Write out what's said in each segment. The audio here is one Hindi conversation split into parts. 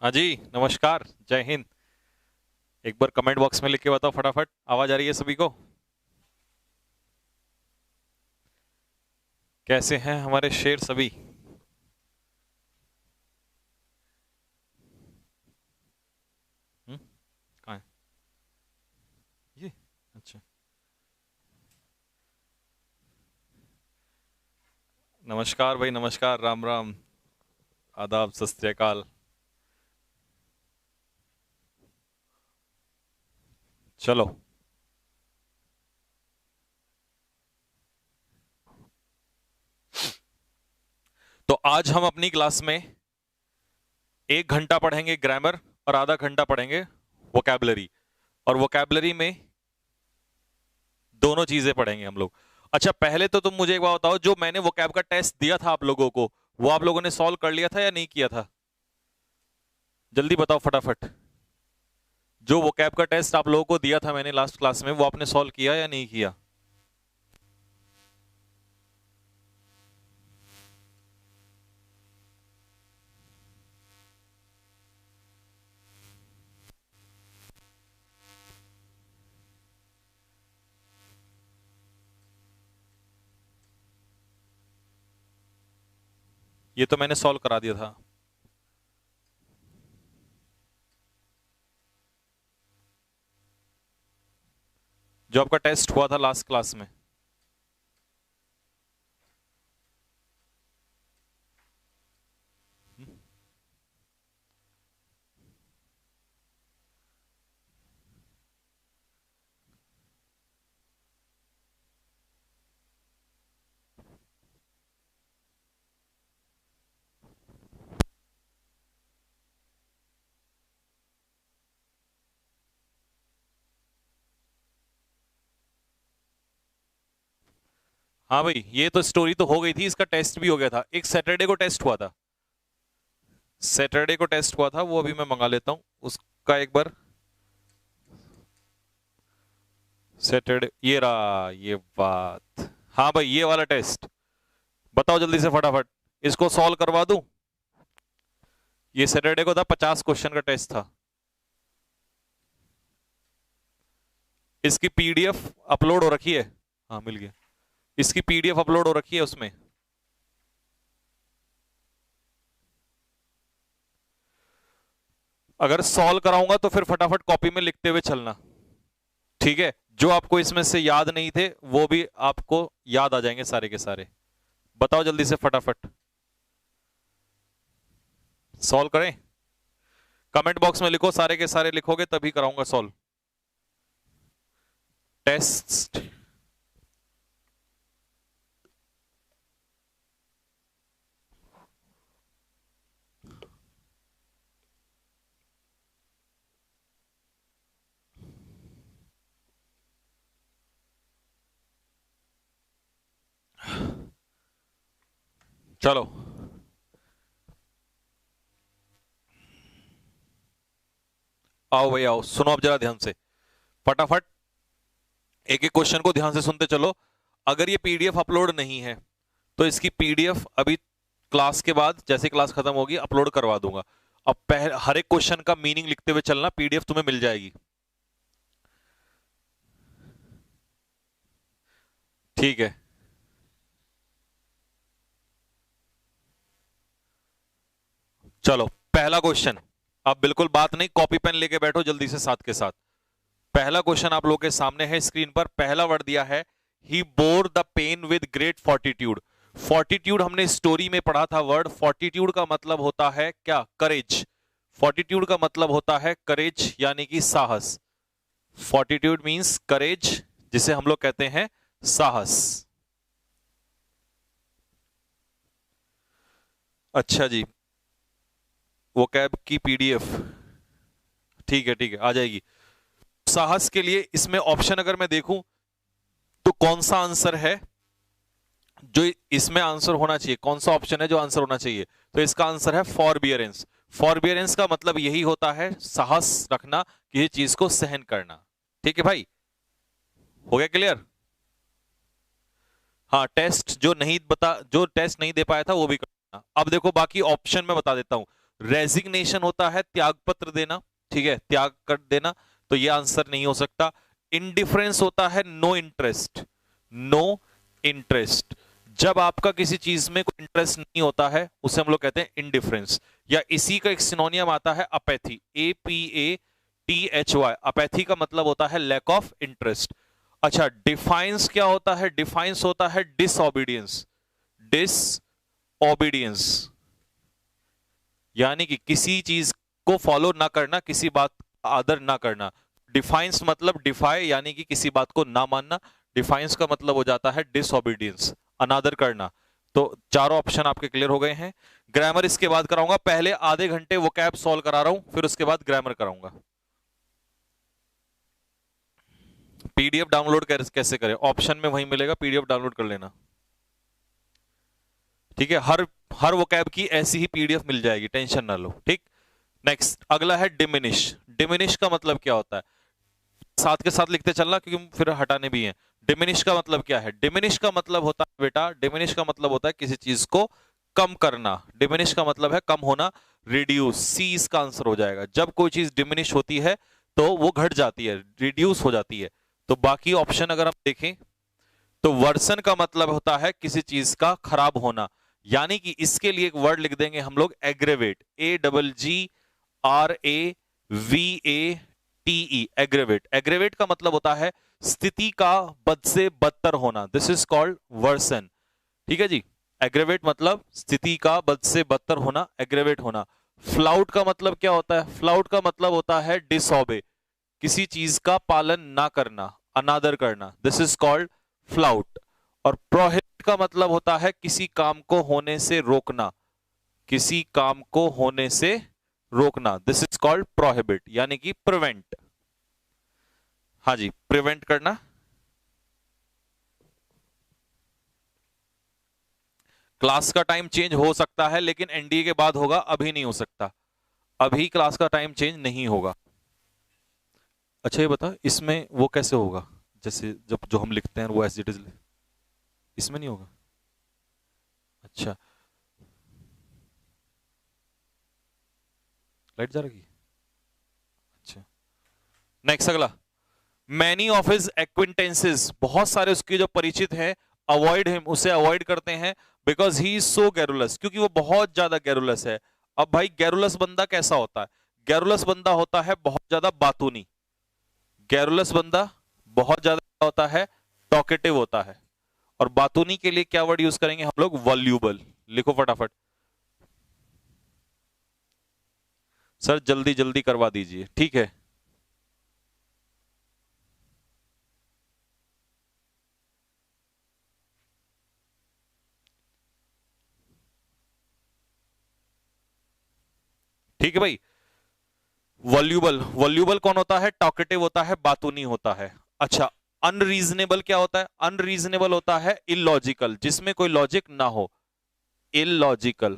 हाँ जी, नमस्कार, जय हिंद। एक बार कमेंट बॉक्स में लिख के बताओ फटाफट, आवाज आ रही है सभी को? कैसे हैं हमारे शेर सभी? कहाँ है ये? अच्छा, नमस्कार भाई, नमस्कार, राम राम, आदाब, सत श्री अकाल। चलो, तो आज हम अपनी क्लास में 1 घंटा पढ़ेंगे ग्रामर और आधा घंटा पढ़ेंगे वोकैबलरी। और वोकैबलरी में दोनों चीजें पढ़ेंगे हम लोग। अच्छा, पहले तो तुम मुझे एक बात बताओ, जो मैंने वोकैब का टेस्ट दिया था आप लोगों को, वो आप लोगों ने सॉल्व कर लिया था या नहीं किया था? जल्दी बताओ फटाफट। जो वोकैब का टेस्ट आप लोगों को दिया था मैंने लास्ट क्लास में, वो आपने सॉल्व किया या नहीं किया? ये तो मैंने सॉल्व करा दिया था। जो आपका टेस्ट हुआ था लास्ट क्लास में। हाँ भाई, ये तो स्टोरी तो हो गई थी, इसका टेस्ट भी हो गया था। एक सैटरडे को टेस्ट हुआ था। सैटरडे को टेस्ट हुआ था, वो अभी मैं मंगा लेता हूँ उसका एक बार। सैटरडे, ये रहा ये बात। हाँ भाई, ये वाला टेस्ट। बताओ जल्दी से फटाफट, इसको सॉल्व करवा दूं? ये सैटरडे को था, 50 क्वेश्चन का टेस्ट था। इसकी पीडीएफ अपलोड हो रखी है। हाँ, मिल गया। इसकी पीडीएफ अपलोड हो रखी है उसमें। अगर सॉल्व कराऊंगा तो फिर फटाफट कॉपी में लिखते हुए चलना, ठीक है? जो आपको इसमें से याद नहीं थे वो भी आपको याद आ जाएंगे सारे के सारे। बताओ जल्दी से फटाफट, सॉल्व करें? कमेंट बॉक्स में लिखो, सारे के सारे लिखोगे तभी कराऊंगा सॉल्व। टेस्ट। चलो, आओ भाई आओ, सुनो अब जरा ध्यान से, फटाफट एक एक क्वेश्चन को ध्यान से सुनते चलो। अगर ये पीडीएफ अपलोड नहीं है तो इसकी पीडीएफ अभी क्लास के बाद, जैसे क्लास खत्म होगी, अपलोड करवा दूंगा। अब हर एक क्वेश्चन का मीनिंग लिखते हुए चलना, पीडीएफ तुम्हें मिल जाएगी। ठीक है, चलो पहला क्वेश्चन। अब बिल्कुल बात नहीं, कॉपी पेन लेके बैठो जल्दी से साथ के साथ। पहला क्वेश्चन आप लोगों के सामने है स्क्रीन पर। पहला वर्ड दिया है, he bore the pain with great fortitude. Fortitude हमने स्टोरी में पढ़ा था वर्ड। फोर्टिट्यूड का मतलब होता है क्या? करेज। फोर्टिट्यूड का मतलब होता है करेज, यानी कि साहस। फोर्टिट्यूड मींस करेज, जिसे हम लोग कहते हैं साहस। अच्छा जी, वो कैब की पीडीएफ, ठीक है आ जाएगी। साहस के लिए इसमें ऑप्शन अगर मैं देखूं तो कौन सा आंसर है जो इसमें आंसर होना चाहिए? कौन सा ऑप्शन है जो आंसर होना चाहिए? तो इसका आंसर है फॉरबियरेंस। फॉरबियरेंस का मतलब यही होता है साहस रखना, किसी चीज को सहन करना। ठीक है भाई, हो गया क्लियर? हाँ, टेस्ट जो टेस्ट नहीं दे पाया था वो भी करना। अब देखो बाकी ऑप्शन में बता देता हूं। रेजिग्नेशन होता है त्याग पत्र देना, ठीक है, त्याग कर देना, तो ये आंसर नहीं हो सकता। इंडिफरेंस होता है नो इंटरेस्ट, नो इंटरेस्ट, जब आपका किसी चीज में कोई इंटरेस्ट नहीं होता है उसे हम लोग कहते हैं इंडिफरेंस। या इसी का एक सिनोनियम आता है अपैथी, APATHY, अपैथी का मतलब होता है लैक ऑफ इंटरेस्ट। अच्छा, डिफाइंस क्या होता है? डिफाइंस होता है डिसओबीडियंस, डिसओबीडियंस यानी कि किसी चीज को फॉलो ना करना, किसी बात का आदर ना करना। डिफाइंस मतलब डिफाई यानी कि किसी बात को ना मानना, डिफाइंस का मतलब हो जाता है डिसओबीडियंस, अनादर करना। तो चारों ऑप्शन आपके क्लियर हो गए हैं। ग्रामर इसके बाद कराऊंगा, पहले आधे घंटे वोकैब सॉल्व करा रहा हूं, फिर उसके बाद ग्रामर कराऊंगा। पीडीएफ डाउनलोड कैसे करें? ऑप्शन में वहीं मिलेगा, पीडीएफ डाउनलोड कर लेना, ठीक है। हर वोकैब की ऐसी ही पीडीएफ मिल जाएगी, टेंशन ना लो, ठीक। नेक्स्ट अगला है डिमिनिश। डिमिनिश का मतलब क्या होता है? साथ के साथ लिखते चलना क्योंकि फिर हटाने भी हैं। डिमिनिश का मतलब क्या है? डिमिनिश का मतलब होता है बेटा, डिमिनिश का मतलब होता है किसी चीज को कम करना। डिमिनिश का मतलब है कम होना, रिड्यूस, सी इसका आंसर हो जाएगा। जब कोई चीज डिमिनिश होती है तो वो घट जाती है, रिड्यूस हो जाती है। तो बाकी ऑप्शन अगर हम देखें तो वर्सन का मतलब होता है किसी चीज का खराब होना, यानी कि इसके लिए एक वर्ड लिख देंगे हम लोग एग्रेवेट, AGGRAVATE, एग्रेवेट। एग्रेवेट का मतलब होता है स्थिति का बद से बदतर होना, दिस इज कॉल्ड वर्सन, ठीक है जी। एग्रेवेट मतलब स्थिति का बद से बदतर होना, एग्रेवेट होना। फ्लाउट का मतलब क्या होता है? फ्लाउट का मतलब होता है डिसऑबे, किसी चीज का पालन ना करना, अनादर करना, दिस इज कॉल्ड फ्लाउट। और प्रोहिबिट का मतलब होता है किसी काम को होने से रोकना, किसी काम को होने से रोकना, दिस इज कॉल्ड प्रोहिबिट, यानी कि प्रिवेंट। हाँ जी, प्रिवेंट करना। क्लास का टाइम चेंज हो सकता है लेकिन एनडीए के बाद होगा, अभी नहीं हो सकता, अभी क्लास का टाइम चेंज नहीं होगा। अच्छा ये बता, इसमें वो कैसे होगा? जैसे जब जो हम लिखते हैं वो एज इट इज, इसमें नहीं होगा? अच्छा, लाइट जा रही है। अच्छा, नेक्स्ट अगला, मैनी ऑफ हिज एक्विंटेंसेस, बहुत सारे उसके जो परिचित हैं, अवॉइड हिम, उसे अवॉइड करते हैं, because he is so garrulous, क्योंकि वो बहुत ज्यादा गैरुलस है। अब भाई गैरुलस बंदा कैसा होता है? गैरुलस बंदा होता है बहुत ज्यादा बातूनी, गैरुलस बंदा बहुत ज्यादा होता है टॉकेटिव होता है। और बातूनी के लिए क्या वर्ड यूज करेंगे हम लोग? वॉल्यूबल। लिखो फटाफट सर, जल्दी जल्दी करवा दीजिए, ठीक है। ठीक है भाई, वॉल्यूबल, वॉल्यूबल कौन होता है? टॉकेटिव होता है, बातूनी होता है। अच्छा, अनरीजनेबल क्या होता है? अनरीजनेबल होता है इलॉजिकल, जिसमें कोई लॉजिक ना हो, इलॉजिकल,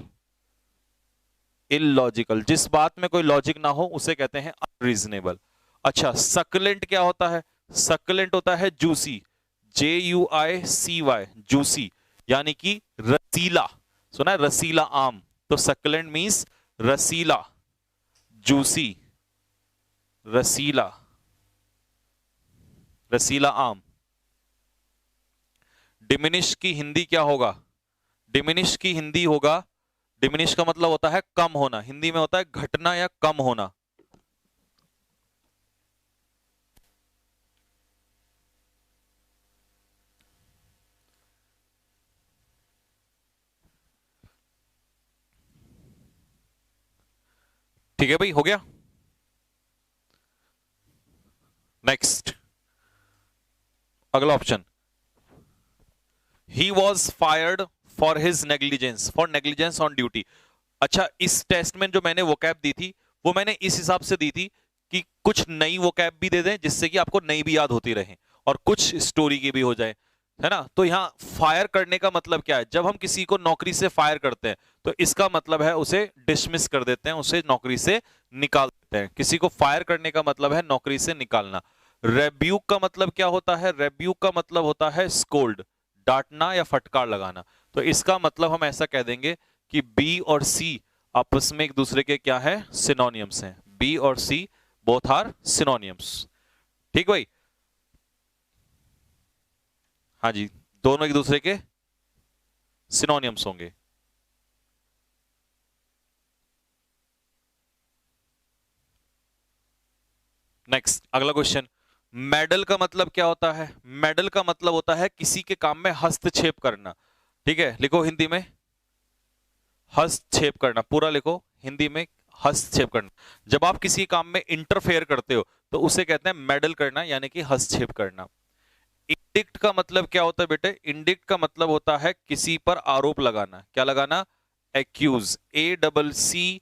इलॉजिकल, जिस बात में कोई लॉजिक ना हो उसे कहते हैं अनरीजनेबल। अच्छा, सक्लेंट क्या होता है? सक्लेंट होता है जूसी, JUICY, जूसी, यानी कि रसीला, सुना है रसीला आम, तो सक्लेंट मींस रसीला, जूसी, रसीला, रसीला आम। डिमिनिश की हिंदी क्या होगा? डिमिनिश की हिंदी होगा, डिमिनिश का मतलब होता है कम होना, हिंदी में होता है घटना या कम होना। ठीक है भाई, हो गया। नेक्स्ट अगला option, he was fired for his negligence, for negligence on duty. अच्छा, इस टेस्ट में जो मैंने वोकैब दी थी वो मैंने इस हिसाब से दी थी कि कुछ नई वोकैब भी दे दें जिससे कि आपको नई भी याद होती रहे और कुछ स्टोरी की भी हो जाए, है ना। तो यहां फायर करने का मतलब क्या है? जब हम किसी को नौकरी से फायर करते हैं तो इसका मतलब है उसे डिसमिस कर देते हैं, उसे नौकरी से निकाल देते हैं। किसी को फायर करने का मतलब है नौकरी से निकालना। रेब्यूक का मतलब क्या होता है? रेब्यूक का मतलब होता है स्कोल्ड, डांटना या फटकार लगाना। तो इसका मतलब हम ऐसा कह देंगे कि बी और सी आपस में एक दूसरे के क्या है, सिनोनियम्स हैं। बी और सी बोथ आर सिनोनियम्स। ठीक भाई, हाँ जी, दोनों एक दूसरे के सिनोनियम्स होंगे। नेक्स्ट अगला क्वेश्चन, मेडल का मतलब क्या होता है? मेडल का मतलब होता है किसी के काम में हस्तक्षेप करना। ठीक है, लिखो हिंदी में हस्तक्षेप करना, पूरा लिखो हिंदी में हस्तक्षेप करना। जब आप किसी काम में इंटरफेयर करते हो तो उसे कहते हैं मेडल करना, यानी कि हस्तक्षेप करना। इंडिक्ट का मतलब क्या होता है बेटे? इंडिक्ट का मतलब होता है किसी पर आरोप लगाना। क्या लगाना? एक्यूज, ACCUSE,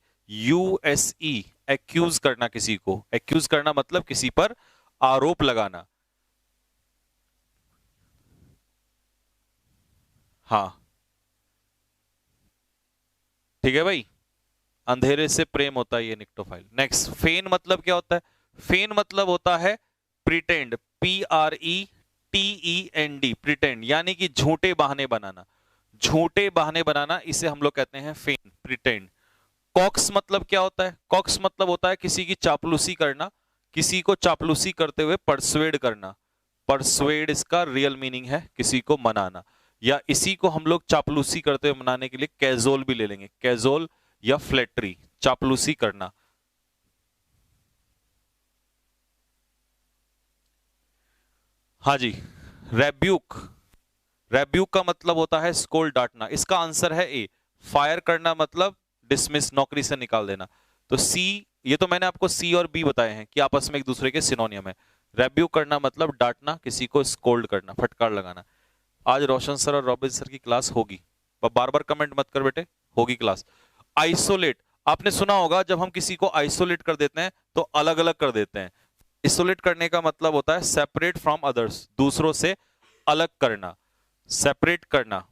एक्यूज करना, किसी को एक्यूज करना मतलब किसी पर आरोप लगाना। हाँ ठीक है भाई, अंधेरे से प्रेम होता है ये निक्टोफाइल। नेक्स्ट, फेन मतलब क्या होता है? फेन मतलब होता है प्रिटेंड, PRETEND, प्रिटेंड, यानी कि झूठे बहाने बनाना। झूठे बहाने बनाना, इसे हम लोग कहते हैं फेन, प्रिटेंड। कॉक्स मतलब क्या होता है? कॉक्स मतलब होता है किसी की चापलूसी करना, किसी को चापलूसी करते हुए परसुएड करना। परसुएड इसका रियल मीनिंग है किसी को मनाना, या इसी को हम लोग चापलूसी करते हुए मनाने के लिए कैजोल भी ले लेंगे, कैजोल या फ्लैटरी, चापलूसी करना। हाँ जी, रेब्यूक, रेब्यूक का मतलब होता है स्कोल्ड, डांटना। इसका आंसर है ए। फायर करना मतलब डिसमिस, नौकरी से निकाल देना। तो सी, ये तो मैंने आपको सी और बी बताए हैं कि आपस में एक दूसरे के सिनोनियम है। रेब्यूक करना मतलब डांटना, किसी को स्कोल्ड करना, फटकार लगाना। आज रोशन सर और रॉबिन सर की क्लास होगी, बार बार कमेंट मत कर बेटे, होगी क्लास। आइसोलेट, आपने सुना होगा जब हम किसी को आइसोलेट कर देते हैं तो अलग अलग कर देते हैं। आइसोलेट करने का मतलब होता है सेपरेट फ्रॉम अदर्स, दूसरों से अलग करना, सेपरेट करना।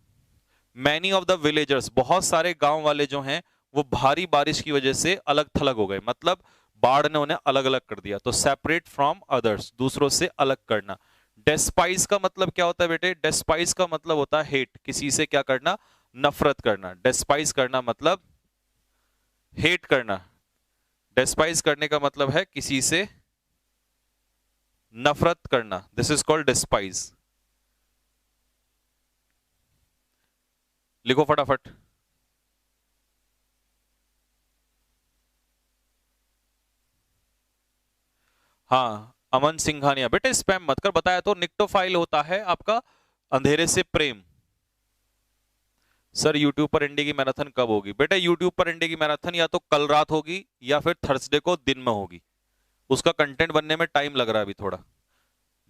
मैनी ऑफ द विलेजर्स, बहुत सारे गांव वाले जो हैं वो भारी बारिश की वजह से अलग थलग हो गए, मतलब बाढ़ ने उन्हें अलग अलग कर दिया। तो सेपरेट फ्रॉम अदर्स, दूसरों से अलग करना। डेस्पाइज का मतलब क्या होता है बेटे? डेस्पाइज का मतलब होता है हेट, किसी से क्या करना? नफरत करना। डेस्पाइज करना मतलब हेट करना। डेस्पाइज करने का मतलब है किसी से नफरत करना, दिस इज कॉल्ड डेस्पाइज। लिखो फटाफट। हाँ, अमन सिंघानिया, बेटे स्पैम मत कर, बताया तो। निक्टोफाइल होता है आपका अंधेरे से प्रेम। सर यूट्यूब पर इंडी की मैराथन कब होगी? बेटे यूट्यूब पर इंडी की मैराथन या तो कल रात होगी या फिर थर्सडे को दिन में होगी। उसका कंटेंट बनने में टाइम लग रहा है अभी थोड़ा।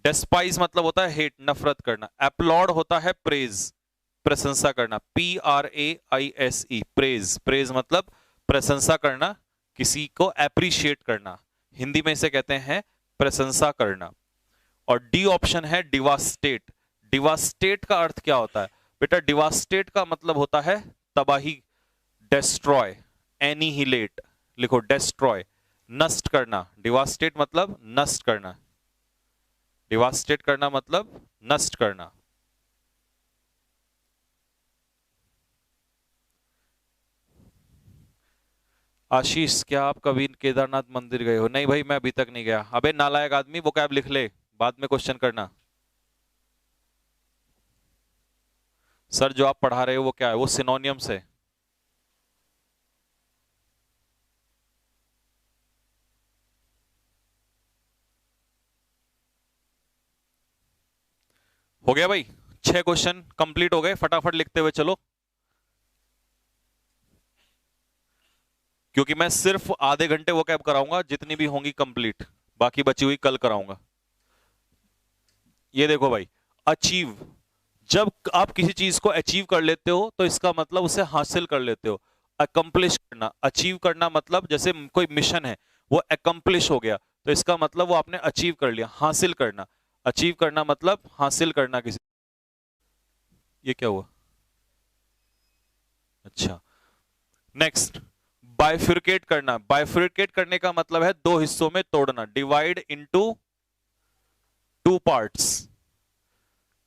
डेस्पाइज मतलब होता है हेट, नफरत करना। अपलॉड होता है प्रेज, प्रशंसा करना, PRAISE, प्रेज। प्रेज मतलब प्रशंसा करना, किसी को अप्रिशिएट करना, हिंदी में इसे कहते हैं प्रशंसा करना। और डी ऑप्शन है डिवास्टेट। डिवास्टेट का अर्थ क्या होता है बेटा? डिवास्टेट का मतलब होता है तबाही, डेस्ट्रॉय, एनिहिलेट, लिखो डेस्ट्रॉय, नष्ट करना। डिवास्टेट मतलब नष्ट करना, डिवास्टेट करना मतलब नष्ट करना। आशीष, क्या आप कभी केदारनाथ मंदिर गए हो? नहीं भाई, मैं अभी तक नहीं गया। अबे नालायक आदमी, वो कैब लिख ले, बाद में क्वेश्चन करना। सर जो आप पढ़ा रहे हो वो क्या है? वो सिनोनियम्स है। हो गया भाई, 6 क्वेश्चन कंप्लीट हो गए, फटाफट लिखते हुए चलो, क्योंकि मैं सिर्फ आधे घंटे वो कैब कराऊंगा, जितनी भी होंगी कंप्लीट, बाकी बची हुई कल कराऊंगा। ये देखो भाई, अचीव, जब आप किसी चीज को अचीव कर लेते हो तो इसका मतलब उसे हासिल कर लेते हो। अकम्प्लिश करना, अचीव करना मतलब जैसे कोई मिशन है वो अकम्प्लिश हो गया, तो इसका मतलब वो आपने अचीव कर लिया, हासिल करना। अचीव करना मतलब हासिल करना किसी। ये क्या हुआ? अच्छा, नेक्स्ट, बाइफिरकेट करना। बाइफिरकेट करने का मतलब है दो हिस्सों में तोड़ना, डिवाइड इनटू टू पार्ट्स।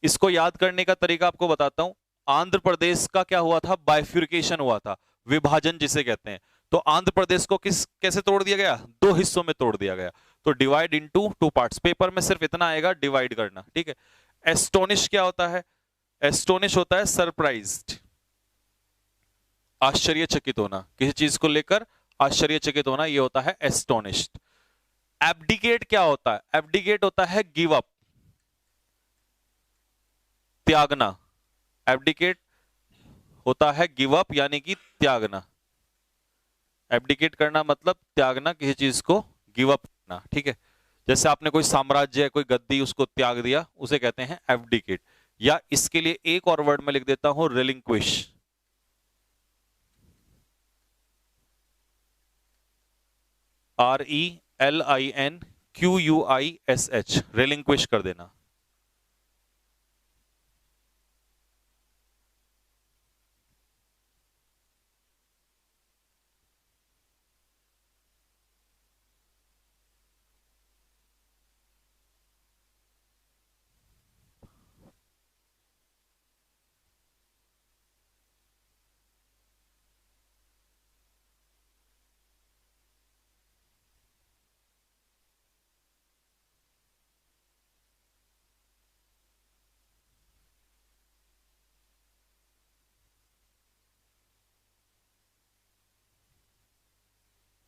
इसको याद करने का तरीका आपको बताता हूं। आंध्र प्रदेश का क्या हुआ था? बाइफिरकेशन हुआ था। विभाजन जिसे कहते हैं। तो आंध्र प्रदेश को कैसे तोड़ दिया गया? 2 हिस्सों में तोड़ दिया गया। तो डिवाइड इनटू 2 पार्ट्स। पेपर में सिर्फ इतना आएगा डिवाइड करना, ठीक है। एस्टोनिश क्या होता है? एस्टोनिश होता है सरप्राइज्ड, आश्चर्यचकित होना, किसी चीज को लेकर आश्चर्यचकित होना, ये होता है एस्टोनिश्ड। एब्डिकेट क्या होता है? एब्डिकेट होता है गिव अप, त्यागना। एब्डिकेट होता है गिव अप यानी कि त्यागना। एब्डिकेट करना मतलब त्यागना, किसी चीज को गिव अप करना, ठीक है। जैसे आपने कोई साम्राज्य है, कोई गद्दी, उसको त्याग दिया, उसे कहते हैं एब्डिकेट। या इसके लिए एक और वर्ड में लिख देता हूं, रिलिंक्विश। RELINQUISH, रिलिंक्विश कर देना।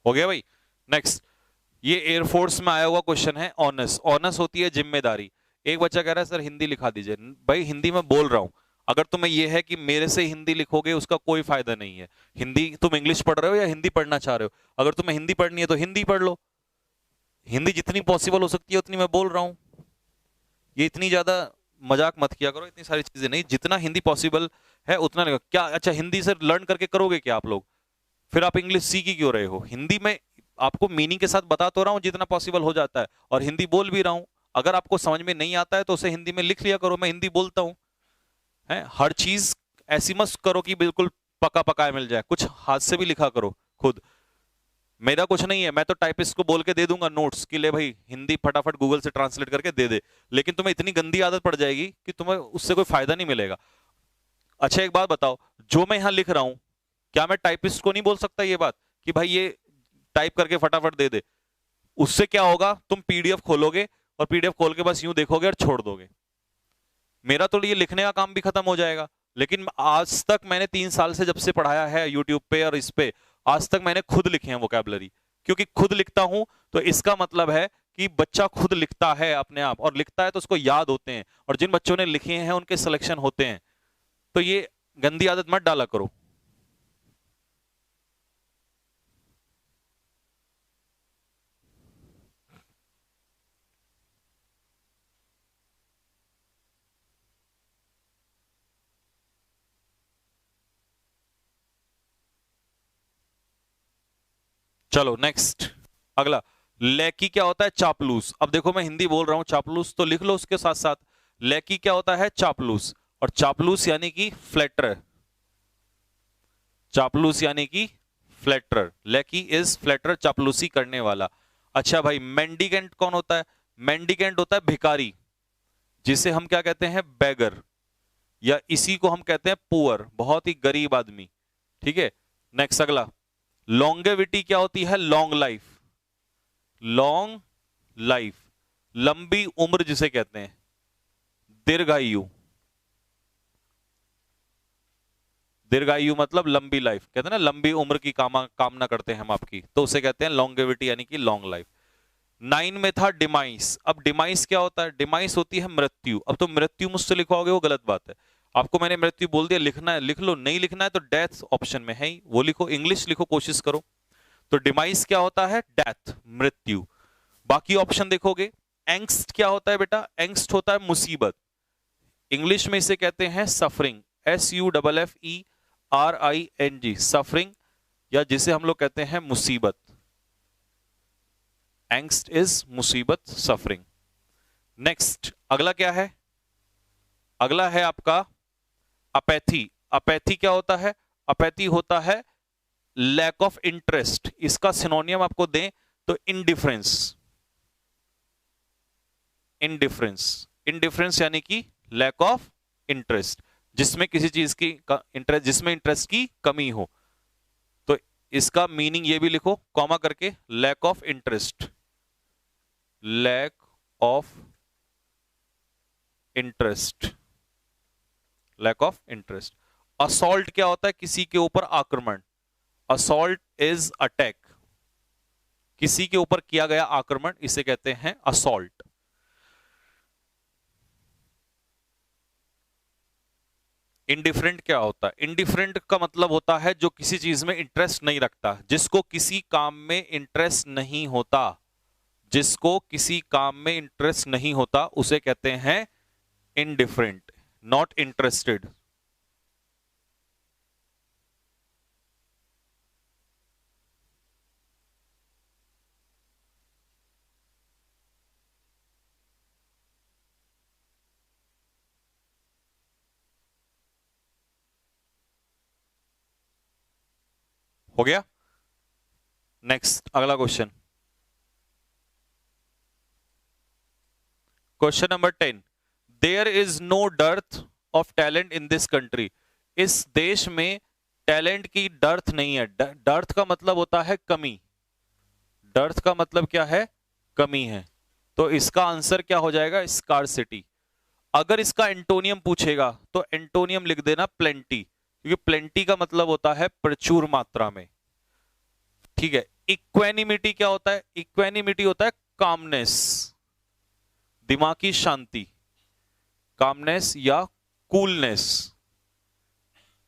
हो गया भाई। नेक्स्ट, ये एयरफोर्स में आया हुआ क्वेश्चन है। ऑनस, ऑनस होती है जिम्मेदारी। एक बच्चा कह रहा है सर हिंदी लिखा दीजिए। भाई हिंदी में बोल रहा हूं, अगर तुम्हें यह है कि मेरे से हिंदी लिखोगे उसका कोई फायदा नहीं है। हिंदी तुम इंग्लिश पढ़ रहे हो या हिंदी पढ़ना चाह रहे हो? अगर तुम्हें हिंदी पढ़नी है तो हिंदी पढ़ लो। हिंदी जितनी पॉसिबल हो सकती है उतनी मैं बोल रहा हूं। ये इतनी ज्यादा मजाक मत किया करो, इतनी सारी चीजें नहीं, जितना हिंदी पॉसिबल है उतना लिखो। क्या अच्छा हिंदी से लर्न करके करोगे क्या आप लोग? फिर आप इंग्लिश सीख ही क्यों रहे हो? हिंदी में आपको मीनिंग के साथ बता तो रहा हूं जितना पॉसिबल हो जाता है, और हिंदी बोल भी रहा हूं। अगर आपको समझ में नहीं आता है तो उसे हिंदी में लिख लिया करो, मैं हिंदी बोलता हूं। है, हर चीज ऐसी मत करो कि बिल्कुल पका पकाया मिल जाए, कुछ हाथ से भी लिखा करो खुद। मेरा कुछ नहीं है, मैं तो टाइपिस्ट को बोल के दे दूंगा नोट्स कि ले भाई हिंदी फटाफट गूगल से ट्रांसलेट करके दे दे, लेकिन तुम्हें इतनी गंदी आदत पड़ जाएगी कि तुम्हें उससे कोई फायदा नहीं मिलेगा। अच्छा एक बात बताओ, जो मैं यहां लिख रहा हूं, क्या मैं टाइपिस्ट को नहीं बोल सकता ये बात कि भाई ये टाइप करके फटाफट दे दे? उससे क्या होगा, तुम पीडीएफ खोलोगे और पीडीएफ खोल के बस यूं देखोगे और छोड़ दोगे। मेरा तो ये लिखने का काम भी खत्म हो जाएगा। लेकिन आज तक मैंने 3 साल से जब से पढ़ाया है यूट्यूब पे और इस पे, आज तक मैंने खुद लिखे हैं वोकैबुलरी। क्योंकि खुद लिखता हूं तो इसका मतलब है कि बच्चा खुद लिखता है अपने आप, और लिखता है तो उसको याद होते हैं, और जिन बच्चों ने लिखे हैं उनके सिलेक्शन होते हैं। तो ये गंदी आदत मत डाला करो। चलो नेक्स्ट, अगला। लैकी क्या होता है? चापलूस। अब देखो मैं हिंदी बोल रहा हूं, चापलूस तो लिख लो उसके साथ साथ। लैकी क्या होता है? चापलूस। और चापलूस यानी कि फ्लैटर। चापलूस यानी कि फ्लैटर। लैकी इज फ्लैटर, चापलूसी करने वाला। अच्छा भाई, मेंडिकेंट कौन होता है? मेंडिकेंट होता है भिखारी, जिसे हम क्या कहते हैं? बेगर, या इसी को हम कहते हैं पुअर, बहुत ही गरीब आदमी, ठीक है। नेक्स्ट अगला, लॉन्गेविटी क्या होती है? Long life. लॉन्ग लाइफ, लंबी उम्र जिसे कहते हैं, दीर्घायु। दीर्घायु मतलब लंबी लाइफ, कहते हैं ना लंबी उम्र की कामना करते हैं हम आपकी, तो उसे कहते हैं लॉन्गेविटी यानी कि लॉन्ग लाइफ। 9 में था डिमाइस। अब डिमाइस क्या होता है? डिमाइस होती है मृत्यु। अब तो मृत्यु मुझसे लिखवाओगे वो गलत बात है। आपको मैंने मृत्यु बोल दिया, लिखना है लिख लो, नहीं लिखना है तो डेथ ऑप्शन में है ही, वो लिखो, इंग्लिश लिखो, कोशिश करो। तो डिमाइस क्या होता है? डेथ, मृत्यु। बाकी ऑप्शन देखोगे, एंग्स्ट क्या होता है बेटा? एंग्स्ट होता है मुसीबत। इंग्लिश में इसे कहते हैं सफरिंग, SUFFERING, सफरिंग, या जिसे हम लोग कहते हैं मुसीबत। एंग्स्ट इज मुसीबत, सफरिंग। नेक्स्ट अगला क्या है? अगला है आपका अपैथी। अपैथी क्या होता है? अपैथी होता है लैक ऑफ इंटरेस्ट। इसका सिनोनियम आपको दें तो इनडिफरेंस। इनडिफरेंस, इनडिफरेंस यानी कि लैक ऑफ इंटरेस्ट, जिसमें किसी चीज की इंटरेस्ट, जिसमें इंटरेस्ट की कमी हो। इसका मीनिंग ये भी लिखो कॉमा करके, lack of interest, lack of interest, lack of interest. Assault क्या होता है? किसी के ऊपर आक्रमण, असॉल्ट इज अटैक, किसी के ऊपर किया गया आक्रमण, इसे कहते हैं असॉल्ट। इनडिफरेंट क्या होता है? इनडिफरेंट का मतलब होता है जो किसी चीज में इंटरेस्ट नहीं रखता, जिसको किसी काम में इंटरेस्ट नहीं होता, जिसको किसी काम में इंटरेस्ट नहीं होता उसे कहते हैं इनडिफरेंट, नॉट इंटरेस्टेड। हो गया? नेक्स्ट, अगला question, question number 10। There is no dearth of talent in this country. इस देश में टैलेंट की डर्थ नहीं है। डर्थ का मतलब होता है कमी, डर्थ का मतलब क्या है? कमी है। तो इसका आंसर क्या हो जाएगा? स्कार्सिटी। अगर इसका एंटोनियम पूछेगा तो एंटोनियम लिख देना प्लेंटी, क्योंकि प्लेंटी का मतलब होता है प्रचुर मात्रा में। ठीक है। इक्वेनिमिटी क्या होता है? इक्वेनिमिटी होता है कामनेस, दिमागी शांति, कामनेस या कूलनेस,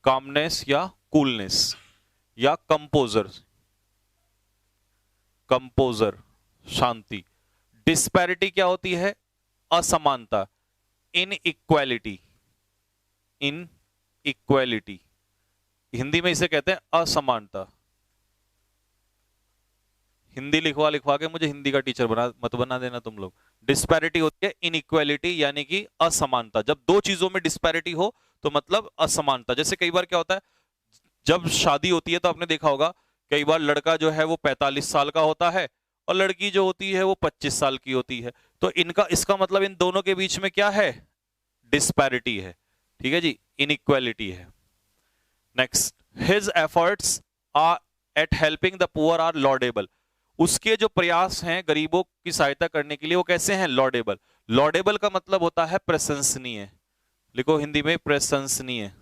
कामनेस या कूलनेस, या कंपोजर, कंपोजर शांति। डिस्पैरिटी क्या होती है? असमानता, इन इक्वेलिटी, इन इक्वेलिटी, हिंदी में इसे कहते हैं असमानता। हिंदी लिखवा लिखवा के मुझे हिंदी का टीचर मत बना देना तुम लोग। डिस्पैरिटी होती है इनइक्वालिटी, यानी कि असमानता। जब दो चीजों में डिस्पैरिटी हो तो मतलब असमानता। जैसे कई बार क्या होता है, जब शादी होती है तो आपने देखा होगा कई बार लड़का जो है वो 45 साल का होता है और लड़की जो होती है वो 25 साल की होती है। तो इनका, इसका मतलब इन दोनों के बीच में क्या है? डिस्पैरिटी है। ठीक है जी, इनइक्वालिटी है। Next, his efforts are at helping the poor are laudable. उसके जो प्रयास हैं गरीबों की सहायता करने के लिए वो कैसे हैं? लॉर्डेबल। लॉर्डेबल का मतलब होता है प्रशंसनीय। लिखो हिंदी में प्रशंसनीय,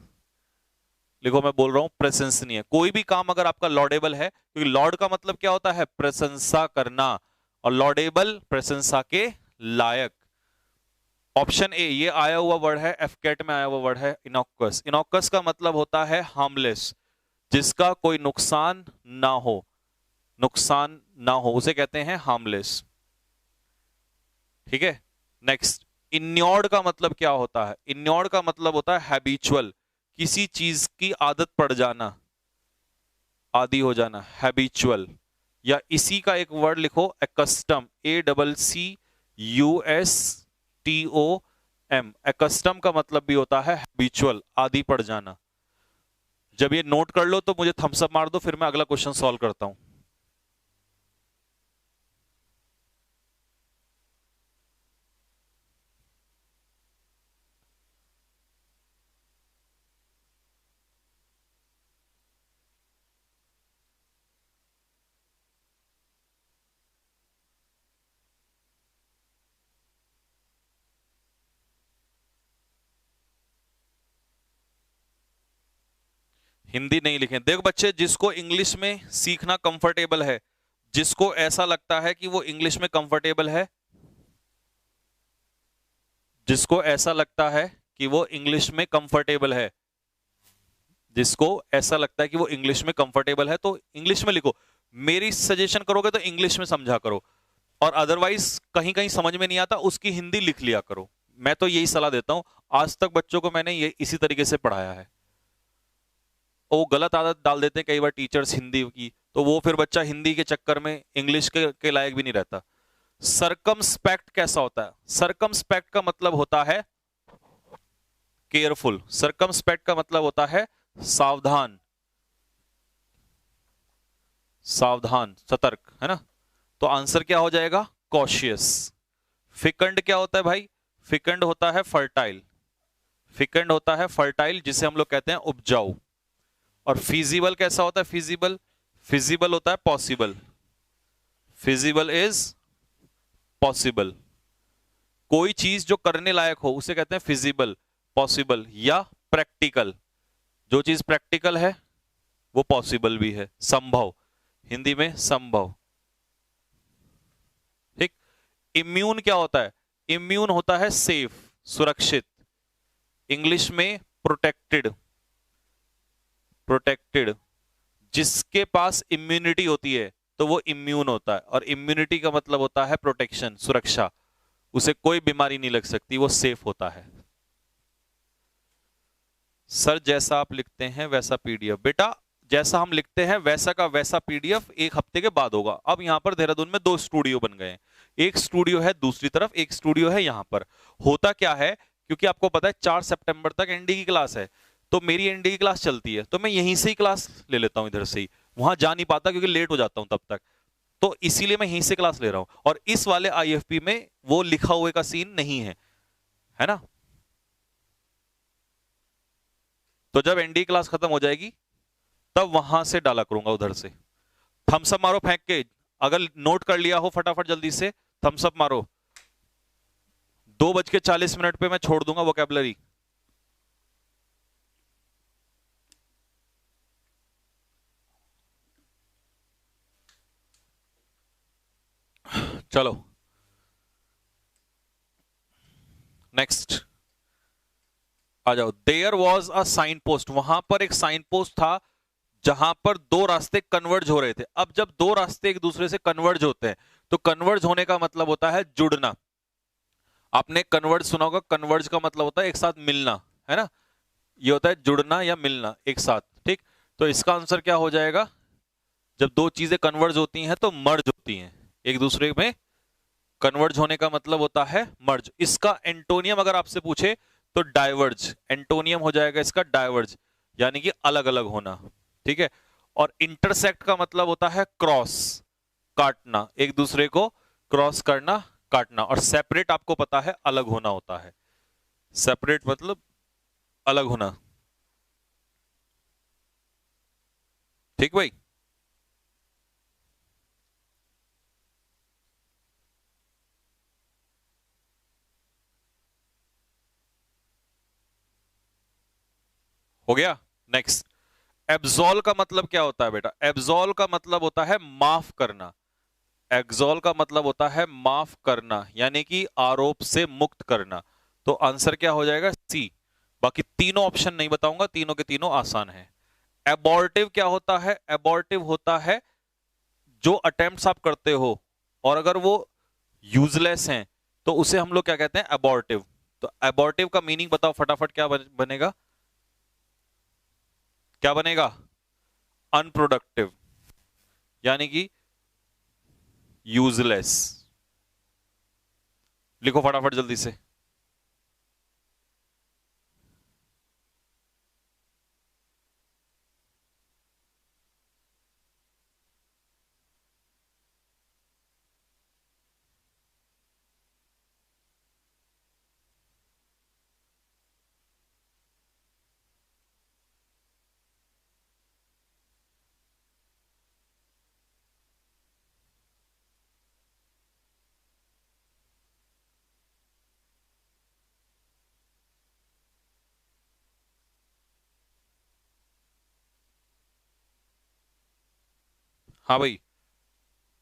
लिखो मैं बोल रहा हूं प्रशंसनीय। कोई भी काम अगर आपका लॉर्डेबल है, क्योंकि लॉर्ड का मतलब क्या होता है? प्रशंसा करना, और लॉर्डेबल प्रशंसा के लायक। ऑप्शन ए ये आया हुआ वर्ड है, एफकेट में आया हुआ वर्ड है इनॉक्वस। इनॉक्वस का मतलब होता है हार्मलेस, जिसका कोई नुकसान ना हो, नुकसान ना हो उसे कहते हैं हार्मलेस। ठीक है। नेक्स्ट, इन्योर्ड का मतलब क्या होता है? इन्योर्ड का मतलब होता है हैबिचुअल, किसी चीज की आदत पड़ जाना, आदि हो जाना, हैबिचुअल। या इसी का एक वर्ड लिखो एकस्टम, ACCUSTOM। एकस्टम का मतलब भी होता है हैबिचुअल, आदि पड़ जाना। जब ये नोट कर लो तो मुझे थम्स अप मार दो, फिर मैं अगला क्वेश्चन सॉल्व करता हूं। हिंदी नहीं लिखें। देखो बच्चे, जिसको इंग्लिश में सीखना कंफर्टेबल है, जिसको ऐसा लगता है कि वो इंग्लिश में कंफर्टेबल है, जिसको ऐसा लगता है कि वो इंग्लिश में कंफर्टेबल है, जिसको ऐसा लगता है कि वो इंग्लिश में कंफर्टेबल है, तो इंग्लिश में लिखो। मेरी सजेशन करोगे तो इंग्लिश में समझा करो, और अदरवाइज कहीं कहीं समझ में नहीं आता उसकी हिंदी लिख लिया करो। मैं तो यही सलाह देता हूं, आज तक बच्चों को मैंने ये इसी तरीके से पढ़ाया है। वो गलत आदत डाल देते हैं कई बार टीचर्स हिंदी की, तो वो फिर बच्चा हिंदी के चक्कर में इंग्लिश के लायक भी नहीं रहता। सरकमस्पेक्ट कैसा होता है? सरकमस्पेक्ट का मतलब होता है केयरफुल, सरकमस्पेक्ट का मतलब होता है सावधान, सावधान, सतर्क, है ना? तो आंसर क्या हो जाएगा? कॉशियस। फिकंड क्या होता है भाई? फिकंड होता है फर्टाइल, फिकंड होता है फर्टाइल, जिसे हम लोग कहते हैं उपजाऊ। और फिजिबल कैसा होता है? फिजिबल, फिजिबल होता है पॉसिबल, फिजिबल इज पॉसिबल। कोई चीज जो करने लायक हो उसे कहते हैं फिजिबल, पॉसिबल या प्रैक्टिकल। जो चीज प्रैक्टिकल है वो पॉसिबल भी है, संभव, हिंदी में संभव। ठीक। इम्यून क्या होता है? इम्यून होता है सेफ, सुरक्षित, इंग्लिश में प्रोटेक्टेड, प्रोटेक्टेड। जिसके पास इम्यूनिटी होती है तो वो इम्यून होता है, और इम्यूनिटी का मतलब होता है प्रोटेक्शन, सुरक्षा, उसे कोई बीमारी नहीं लग सकती, वो सेफ होता है। सर जैसा आप लिखते हैं वैसा पीडीएफ, बेटा जैसा हम लिखते हैं वैसा का वैसा पीडीएफ 1 हफ्ते के बाद होगा। अब यहां पर देहरादून में 2 स्टूडियो बन गए हैं, एक स्टूडियो है दूसरी तरफ, एक स्टूडियो है यहां पर। होता क्या है, क्योंकि आपको पता है 4 सितंबर तक एनडी की क्लास है, तो मेरी एनडी की क्लास चलती है, तो मैं यहीं से ही क्लास ले लेता हूं, इधर से ही, वहां जा नहीं पाता क्योंकि लेट हो जाता हूं तब तक, तो इसीलिए मैं यहीं से क्लास ले रहा हूं। और इस वाले आईएफपी में वो लिखा हुए का सीन नहीं है, है ना। तो जब एनडी क्लास खत्म हो जाएगी तब वहां से डाला करूंगा उधर से। थम्सअप मारो फेंक के, अगर नोट कर लिया हो फटाफट जल्दी से थम्सअप मारो। 2:40 पे मैं छोड़ दूंगा वोकैबुलरी। चलो नेक्स्ट आ जाओ। There was a signpost, वहां पर एक साइन पोस्ट था जहां पर 2 रास्ते कन्वर्ज हो रहे थे। अब जब 2 रास्ते एक दूसरे से कन्वर्ज होते हैं तो कन्वर्ज होने का मतलब होता है जुड़ना। आपने कन्वर्ज सुना होगा, कन्वर्ज का मतलब होता है एक साथ मिलना, है ना। ये होता है जुड़ना या मिलना एक साथ। ठीक, तो इसका आंसर क्या हो जाएगा? जब 2 चीजें कन्वर्ज होती हैं तो मर्ज होती हैं एक दूसरे में। कन्वर्ज होने का मतलब होता है मर्ज। इसका एंटोनियम अगर आपसे पूछे तो डाइवर्ज, एंटोनियम हो जाएगा इसका डाइवर्ज, यानी कि अलग अलग होना। ठीक है। और इंटरसेक्ट का मतलब होता है क्रॉस, काटना, एक दूसरे को क्रॉस करना, काटना। और सेपरेट आपको पता है अलग होना होता है, सेपरेट मतलब अलग होना। ठीक भाई। हो गया। नेक्स्ट, एब्सॉल का मतलब क्या होता है बेटा? एब्सॉल का मतलब होता है माफ करना। एग्जॉल का मतलब होता है माफ करना, यानी कि आरोप से मुक्त करना। तो आंसर क्या हो जाएगा? सी। बाकी तीनों ऑप्शन नहीं बताऊंगा, तीनों के तीनों आसान है। एबॉर्टिव क्या होता है? एबॉर्टिव होता है जो अटेम्प्ट्स आप करते हो और अगर वो यूजलेस हैं तो उसे हम लोग क्या कहते हैं? एबॉर्टिव। तो एबॉर्टिव का मीनिंग बताओ फटाफट, क्या बनेगा? क्या बनेगा? अनप्रोडक्टिव, यानी कि यूजलेस। लिखो फटाफट जल्दी से। हाँ भाई,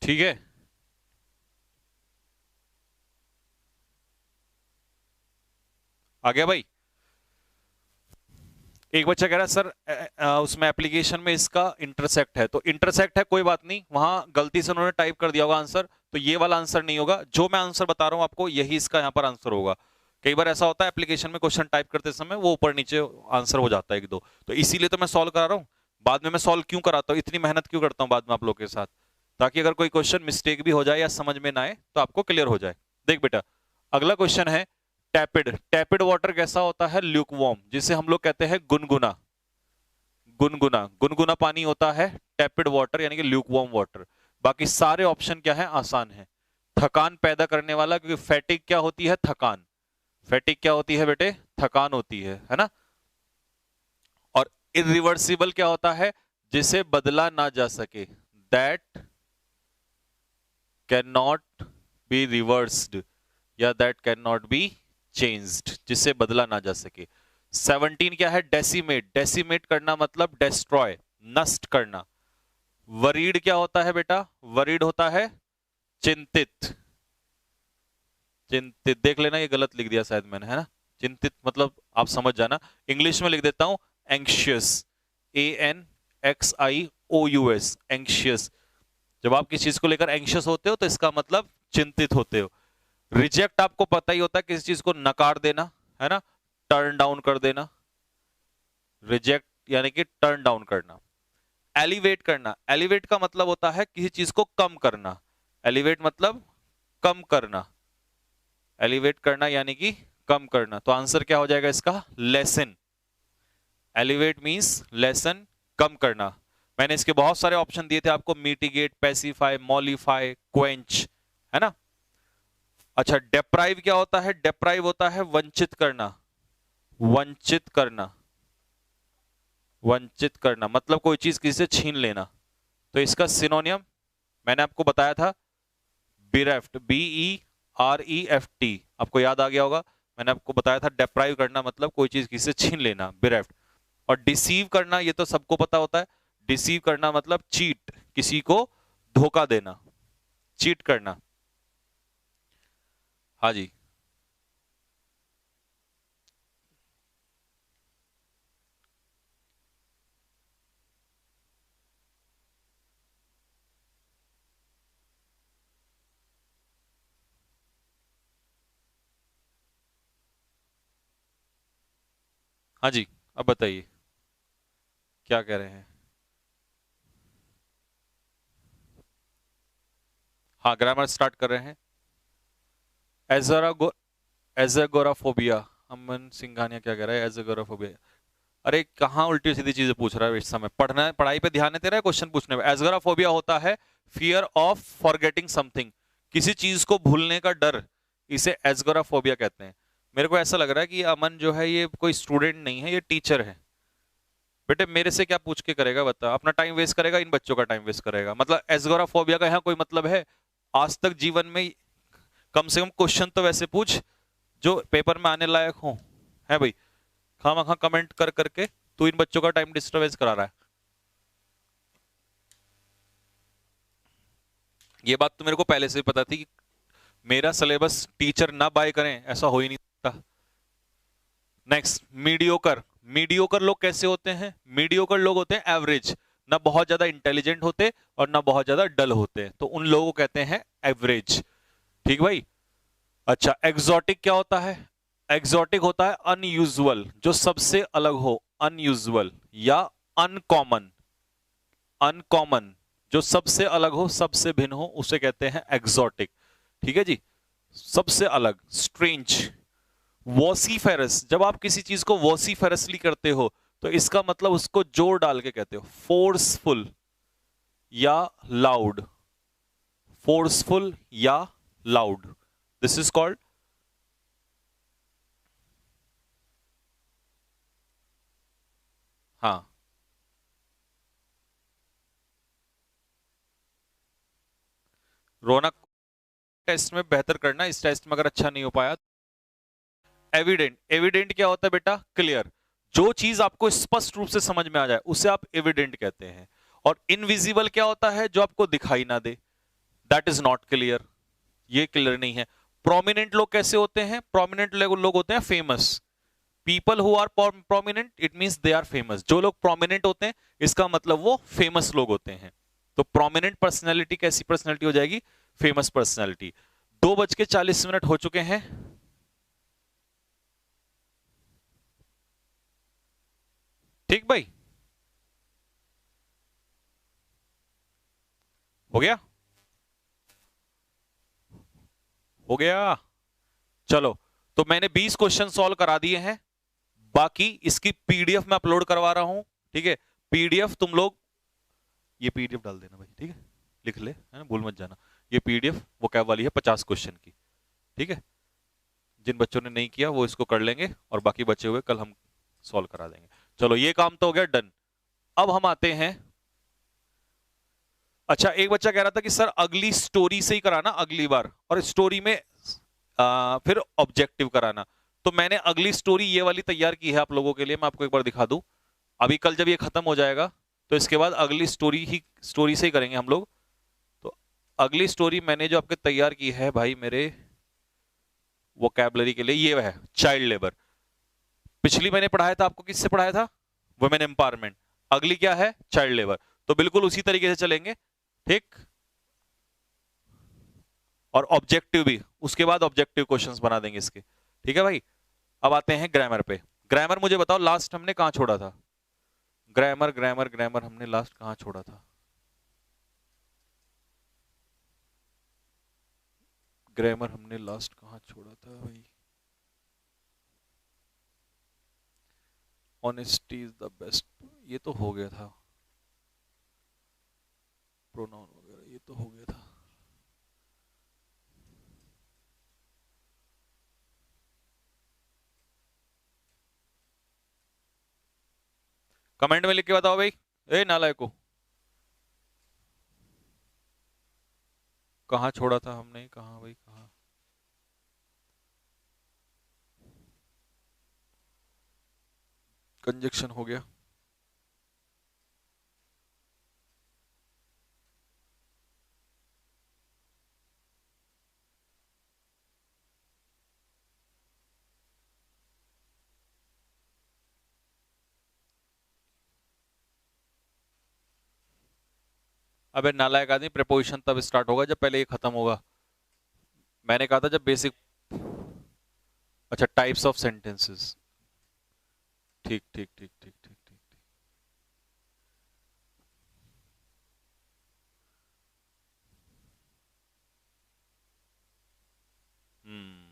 ठीक है। आ गया भाई। एक बच्चा कह रहा है सर उसमें एप्लीकेशन में इसका इंटरसेक्ट है, तो इंटरसेक्ट है कोई बात नहीं, वहां गलती से उन्होंने टाइप कर दिया होगा आंसर, तो ये वाला आंसर नहीं होगा। जो मैं आंसर बता रहा हूं आपको यही इसका यहां पर आंसर होगा। कई बार ऐसा होता है एप्लीकेशन में क्वेश्चन टाइप करते समय वो ऊपर नीचे आंसर हो जाता है 1-2, तो इसीलिए तो मैं सॉल्व करा रहा हूँ। बाद में मैं सॉल्व क्यों कराता हूँ, इतनी मेहनत क्यों करता हूँ बाद में आप लोग के साथ, ताकि अगर कोई क्वेश्चन मिस्टेक भी हो जाए या समझ में ना आए तो आपको क्लियर हो जाए। देख बेटा, अगला क्वेश्चन है टैपिड। टैपिड वाटर कैसा होता है? ल्यूकवार्म, जिसे हम लोग कहते हैं गुनगुना। गुनगुना, गुनगुना पानी होता है टैपिड वाटर, यानी कि ल्यूकवार्म वाटर। बाकी सारे ऑप्शन क्या है? आसान है। थकान पैदा करने वाला, क्योंकि फैटिक क्या होती है? थकान। फैटिक क्या होती है बेटे? थकान होती है ना। और इरिवर्सिबल क्या होता है? जिसे बदला ना जा सके, that can not be reversed या that can not be changed, जिसे बदला ना जा सके। 17 क्या है? डेसिमेट। डेसिमेट करना मतलब डेस्ट्रॉय, नष्ट करना। वरीड क्या होता है बेटा? वरीड होता है चिंतित। चिंतित देख लेना, ये गलत लिख दिया शायद मैंने, है ना? चिंतित मतलब आप समझ जाना। इंग्लिश में लिख देता हूं एंक्शियस, ANXIOUS, एंक्शियस। जब आप किसी चीज को लेकर एंक्शियस होते हो तो इसका मतलब चिंतित होते हो। रिजेक्ट आपको पता ही होता है, किसी चीज को नकार देना, है ना? टर्न डाउन कर देना। रिजेक्ट यानी कि टर्न डाउन करना। एलिवेट करना, एलिवेट का मतलब होता है किसी चीज को कम करना। एलिवेट मतलब कम करना, एलिवेट करना यानी कि कम करना। तो आंसर क्या हो जाएगा इसका? लेसन। एलिवेट मींस लेसन, कम करना। मैंने इसके बहुत सारे ऑप्शन दिए थे आपको, मिटिगेट, पैसिफाई, मॉलिफाई, क्वेंच, है ना? अच्छा, डेप्राइव क्या होता है? डेप्राइव होता है वंचित करना। वंचित करना, वंचित करना मतलब कोई चीज किसी से छीन लेना। तो इसका सिनोनियम मैंने आपको बताया था, बिरेफ्ट, BEREFT। आपको याद आ गया होगा, मैंने आपको बताया था डेप्राइव करना मतलब कोई चीज किसी से छीन लेना, बिरेफ्ट। और डिसीव करना ये तो सबको पता होता है, डिसीव करना मतलब चीट, किसी को धोखा देना, चीट करना। हाँ जी, हाँ जी, अब बताइए क्या कह रहे हैं? हाँ, ग्रामर स्टार्ट कर रहे हैं। एजरा एजगोराफोबिया, अमन सिंघानिया क्या कह रहा है? एजगोराफोबिया, अरे कहाँ उल्टी सीधी चीजें पूछ रहा है इस समय? पढ़ना है, पढ़ाई पे ध्यान है तेरा, क्वेश्चन पूछने में। एजगोराफोबिया होता है फियर ऑफ फॉरगेटिंग समथिंग, किसी चीज को भूलने का डर, इसे एजगोराफोबिया कहते हैं। मेरे को ऐसा लग रहा है कि अमन जो है ये कोई स्टूडेंट नहीं है, ये टीचर है। बेटे मेरे से क्या पूछ के करेगा बता? अपना टाइम वेस्ट करेगा, इन बच्चों का टाइम वेस्ट करेगा। मतलब एजगोराफोबिया का यहाँ कोई मतलब है? आज तक जीवन में कम से कम क्वेश्चन तो वैसे पूछ जो पेपर में आने लायक हो, है भाई? खामा कमेंट कर करके तू इन बच्चों का टाइम डिस्टर्बेंस करा रहा है। ये बात तो मेरे को पहले से ही पता थी कि मेरा सिलेबस टीचर ना बाय करें ऐसा हो ही नहीं सकता। Next, mediocre. मीडियोकर लोग कैसे होते हैं? मीडियोकर लोग होते हैं एवरेज, ना बहुत ज्यादा इंटेलिजेंट होते और ना बहुत ज्यादा डल होते, तो उन लोगों को कहते हैं एवरेज। ठीक भाई। अच्छा, एग्जॉटिक क्या होता है? एग्जॉटिक होता है अनयूजुअल, जो सबसे अलग हो, अनयूजुअल या अनकॉमन। अनकॉमन जो सबसे अलग हो, सबसे भिन्न हो, उसे कहते हैं एग्जॉटिक। ठीक है जी, सबसे अलग, स्ट्रेंज। वॉसीफेरस, जब आप किसी चीज को वॉसीफेरसली करते हो तो इसका मतलब उसको जोर डाल के कहते हो। फोर्सफुल या लाउड, फोर्सफुल या लाउड, दिस इज कॉल्ड। हाँ, रौनक, टेस्ट में बेहतर करना, इस टेस्ट में अगर अच्छा नहीं हो पाया। एविडेंट, एविडेंट क्या होता है बेटा? क्लियर, जो चीज आपको स्पष्ट रूप से समझ में आ जाए उसे आप एविडेंट कहते हैं। और इनविजिबल क्या होता है? जो आपको दिखाई ना दे, दैट इज नॉट क्लियर, ये क्लियर नहीं है। प्रोमिनेंट लोग कैसे होते हैं? प्रोमिनेंट लोग होते हैं famous. People who are prominent it means they are famous. जो लोग प्रोमिनेंट होते हैं इसका मतलब वो फेमस लोग होते हैं। तो प्रोमिनेंट पर्सनैलिटी कैसी पर्सनैलिटी हो जाएगी? Famous personality. 2:40 हो चुके हैं। ठीक भाई, हो गया? हो गया, चलो। तो मैंने 20 क्वेश्चन सॉल्व करा दिए हैं, बाकी इसकी पीडीएफ मैं अपलोड करवा रहा हूं। ठीक है, पीडीएफ तुम लोग, ये पीडीएफ डाल देना भाई, ठीक है? लिख ले, है ना, भूल मत जाना। ये पीडीएफ वो कैब वाली है 50 क्वेश्चन की। ठीक है, जिन बच्चों ने नहीं किया वो इसको कर लेंगे और बाकी बचे हुए कल हम सॉल्व करा देंगे। चलो, ये काम तो हो गया डन। अब हम आते हैं अच्छा, एक बच्चा कह रहा था कि सर अगली स्टोरी से ही कराना अगली बार, और स्टोरी में फिर ऑब्जेक्टिव कराना। तो मैंने अगली स्टोरी ये वाली तैयार की है आप लोगों के लिए, मैं आपको एक बार दिखा दूं। अभी कल जब ये खत्म हो जाएगा तो इसके बाद अगली स्टोरी से ही करेंगे हम लोग। तो अगली स्टोरी मैंने जो आपके तैयार की है भाई मेरे वोकैबुलरी के लिए, ये है चाइल्ड लेबर। पिछली मैंने पढ़ाया था आपको, किससे पढ़ाया था? Women empowerment. अगली क्या है? Child labour. तो बिल्कुल उसी तरीके से चलेंगे, ठीक। और ऑब्जेक्टिव भी उसके बाद ऑब्जेक्टिव क्वेश्चंस बना देंगे इसके, ठीक है भाई। अब आते हैं ग्रामर पे। ग्रामर मुझे बताओ लास्ट हमने कहां छोड़ा था? ग्रामर ग्रामर ग्रामर हमने लास्ट कहां छोड़ा था? ग्रामर हमने लास्ट कहां छोड़ा था भाई? ऑनेस्टी इज द बेस्ट, ये तो हो गया था। प्रोनाउन वगैरह ये तो हो गया था। कमेंट में लिख के बताओ भाई, ए नालायक को, कहां छोड़ा था हमने? कहां भाई कहां? कंजक्शन हो गया। अबे नालायक आदमी, प्रीपोजिशन तब स्टार्ट होगा जब पहले ये खत्म होगा। मैंने कहा था जब बेसिक। अच्छा, टाइप्स ऑफ सेंटेंसेस। ठीक ठीक ठीक ठीक ठीक ठीक। हम्म।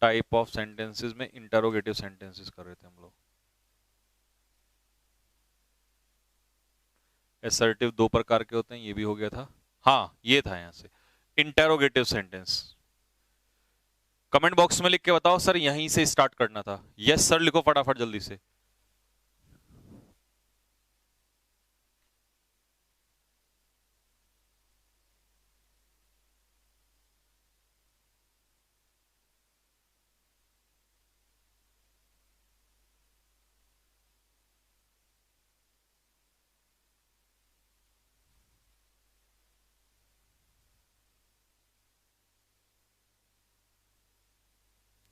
टाइप ऑफ सेंटेंसेस में इंटरोगेटिव सेंटेंसेस कर रहे थे हम लोग। असर्टिव दो प्रकार के होते हैं, ये भी हो गया था। हाँ ये था यहां से इंटरोगेटिव सेंटेंस। कमेंट बॉक्स में लिख के बताओ सर यहीं से स्टार्ट करना था। यस सर लिखो फटाफट जल्दी से।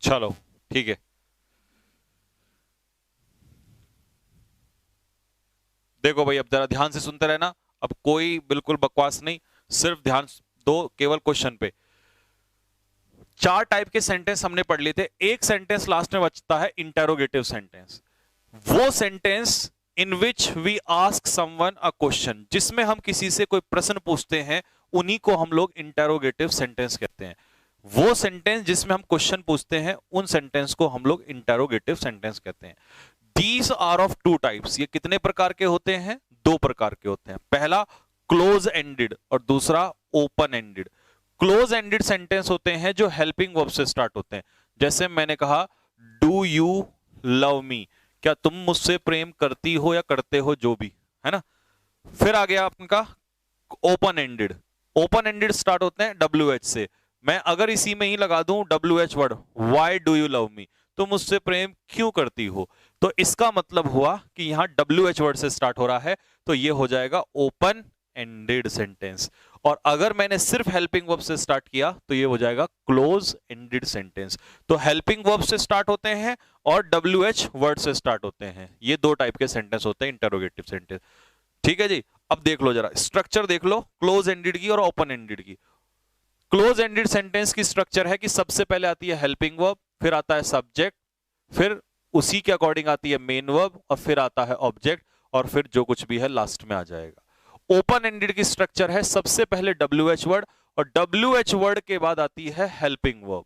चलो ठीक है, देखो भाई अब जरा ध्यान से सुनते रहना। अब कोई बिल्कुल बकवास नहीं, सिर्फ ध्यान दो केवल क्वेश्चन पे। चार टाइप के सेंटेंस हमने पढ़ लिए थे। एक सेंटेंस लास्ट में बचता है इंटरोगेटिव सेंटेंस। वो sentence in which we ask someone a question, जिसमें हम किसी से कोई प्रश्न पूछते हैं, उन्हीं को हम लोग इंटरोगेटिव सेंटेंस कहते हैं। वो सेंटेंस जिसमें हम क्वेश्चन पूछते हैं, उन सेंटेंस को हम लोग इंटरोगेटिव सेंटेंस कहते हैं। These are of two types. ये कितने प्रकार के होते हैं? दो प्रकार के होते हैं। पहला क्लोज एंडेड और दूसरा open ended. Close ended sentence होते हैं जो हेल्पिंग वर्ब से स्टार्ट होते हैं। जैसे मैंने कहा डू यू लव मी, क्या तुम मुझसे प्रेम करती हो या करते हो, जो भी है ना। फिर आ गया आपका open ended. Open ended start होते हैं WH से। मैं अगर इसी में ही लगा दूं WH word, why do you love me, तुम मुझसे प्रेम क्यों करती हो, तो इसका मतलब हुआ कि यहां WH वर्ड से स्टार्ट हो रहा है, तो ये हो जाएगा ओपन एंडेड सेंटेंस। और अगर मैंने सिर्फ हेल्पिंग वर्ब से स्टार्ट किया तो ये हो जाएगा क्लोज एंडेड सेंटेंस। तो हेल्पिंग वर्ब से स्टार्ट होते हैं और WH वर्ड से स्टार्ट होते हैं। ये दो टाइप के सेंटेंस होते हैं इंटरोगेटिव सेंटेंस, ठीक है जी। अब देख लो जरा स्ट्रक्चर देख लो क्लोज एंडेड की और ओपन एंडेड की। क्लोज एंडेड सेंटेंस की स्ट्रक्चर है कि सबसे पहले आती है हेल्पिंग वर्ब, फिर आता है सब्जेक्ट, फिर उसी के अकॉर्डिंग आती है मेन वर्ब, और फिर आता है ऑब्जेक्ट, और फिर जो कुछ भी है लास्ट में आ जाएगा। ओपन एंडेड की स्ट्रक्चर है सबसे पहले WH वर्ड, और WH वर्ड के बाद आती है हेल्पिंग वर्ब,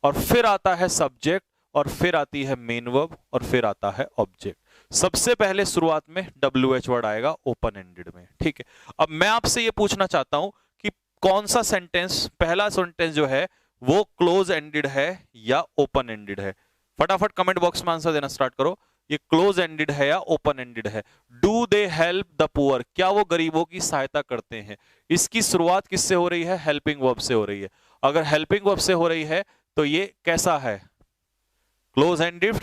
और फिर आता है सब्जेक्ट, और फिर आती है मेन वर्ब, और फिर आता है ऑब्जेक्ट। सबसे पहले शुरुआत में WH वर्ड आएगा ओपन एंडेड में, ठीक है। अब मैं आपसे यह पूछना चाहता हूं कि कौन सा सेंटेंस, पहला सेंटेंस जो है वो क्लोज एंडेड है या ओपन एंडेड है? फटाफट कमेंट बॉक्स में आंसर देना स्टार्ट करो। ये क्लोज एंडेड है या ओपन एंडेड है? Do they help the poor, क्या वो गरीबों की सहायता करते हैं? इसकी शुरुआत किससे हो रही है? हेल्पिंग वर्ब से हो रही है। अगर हेल्पिंग वर्ब से हो रही है तो ये कैसा है? Close ended.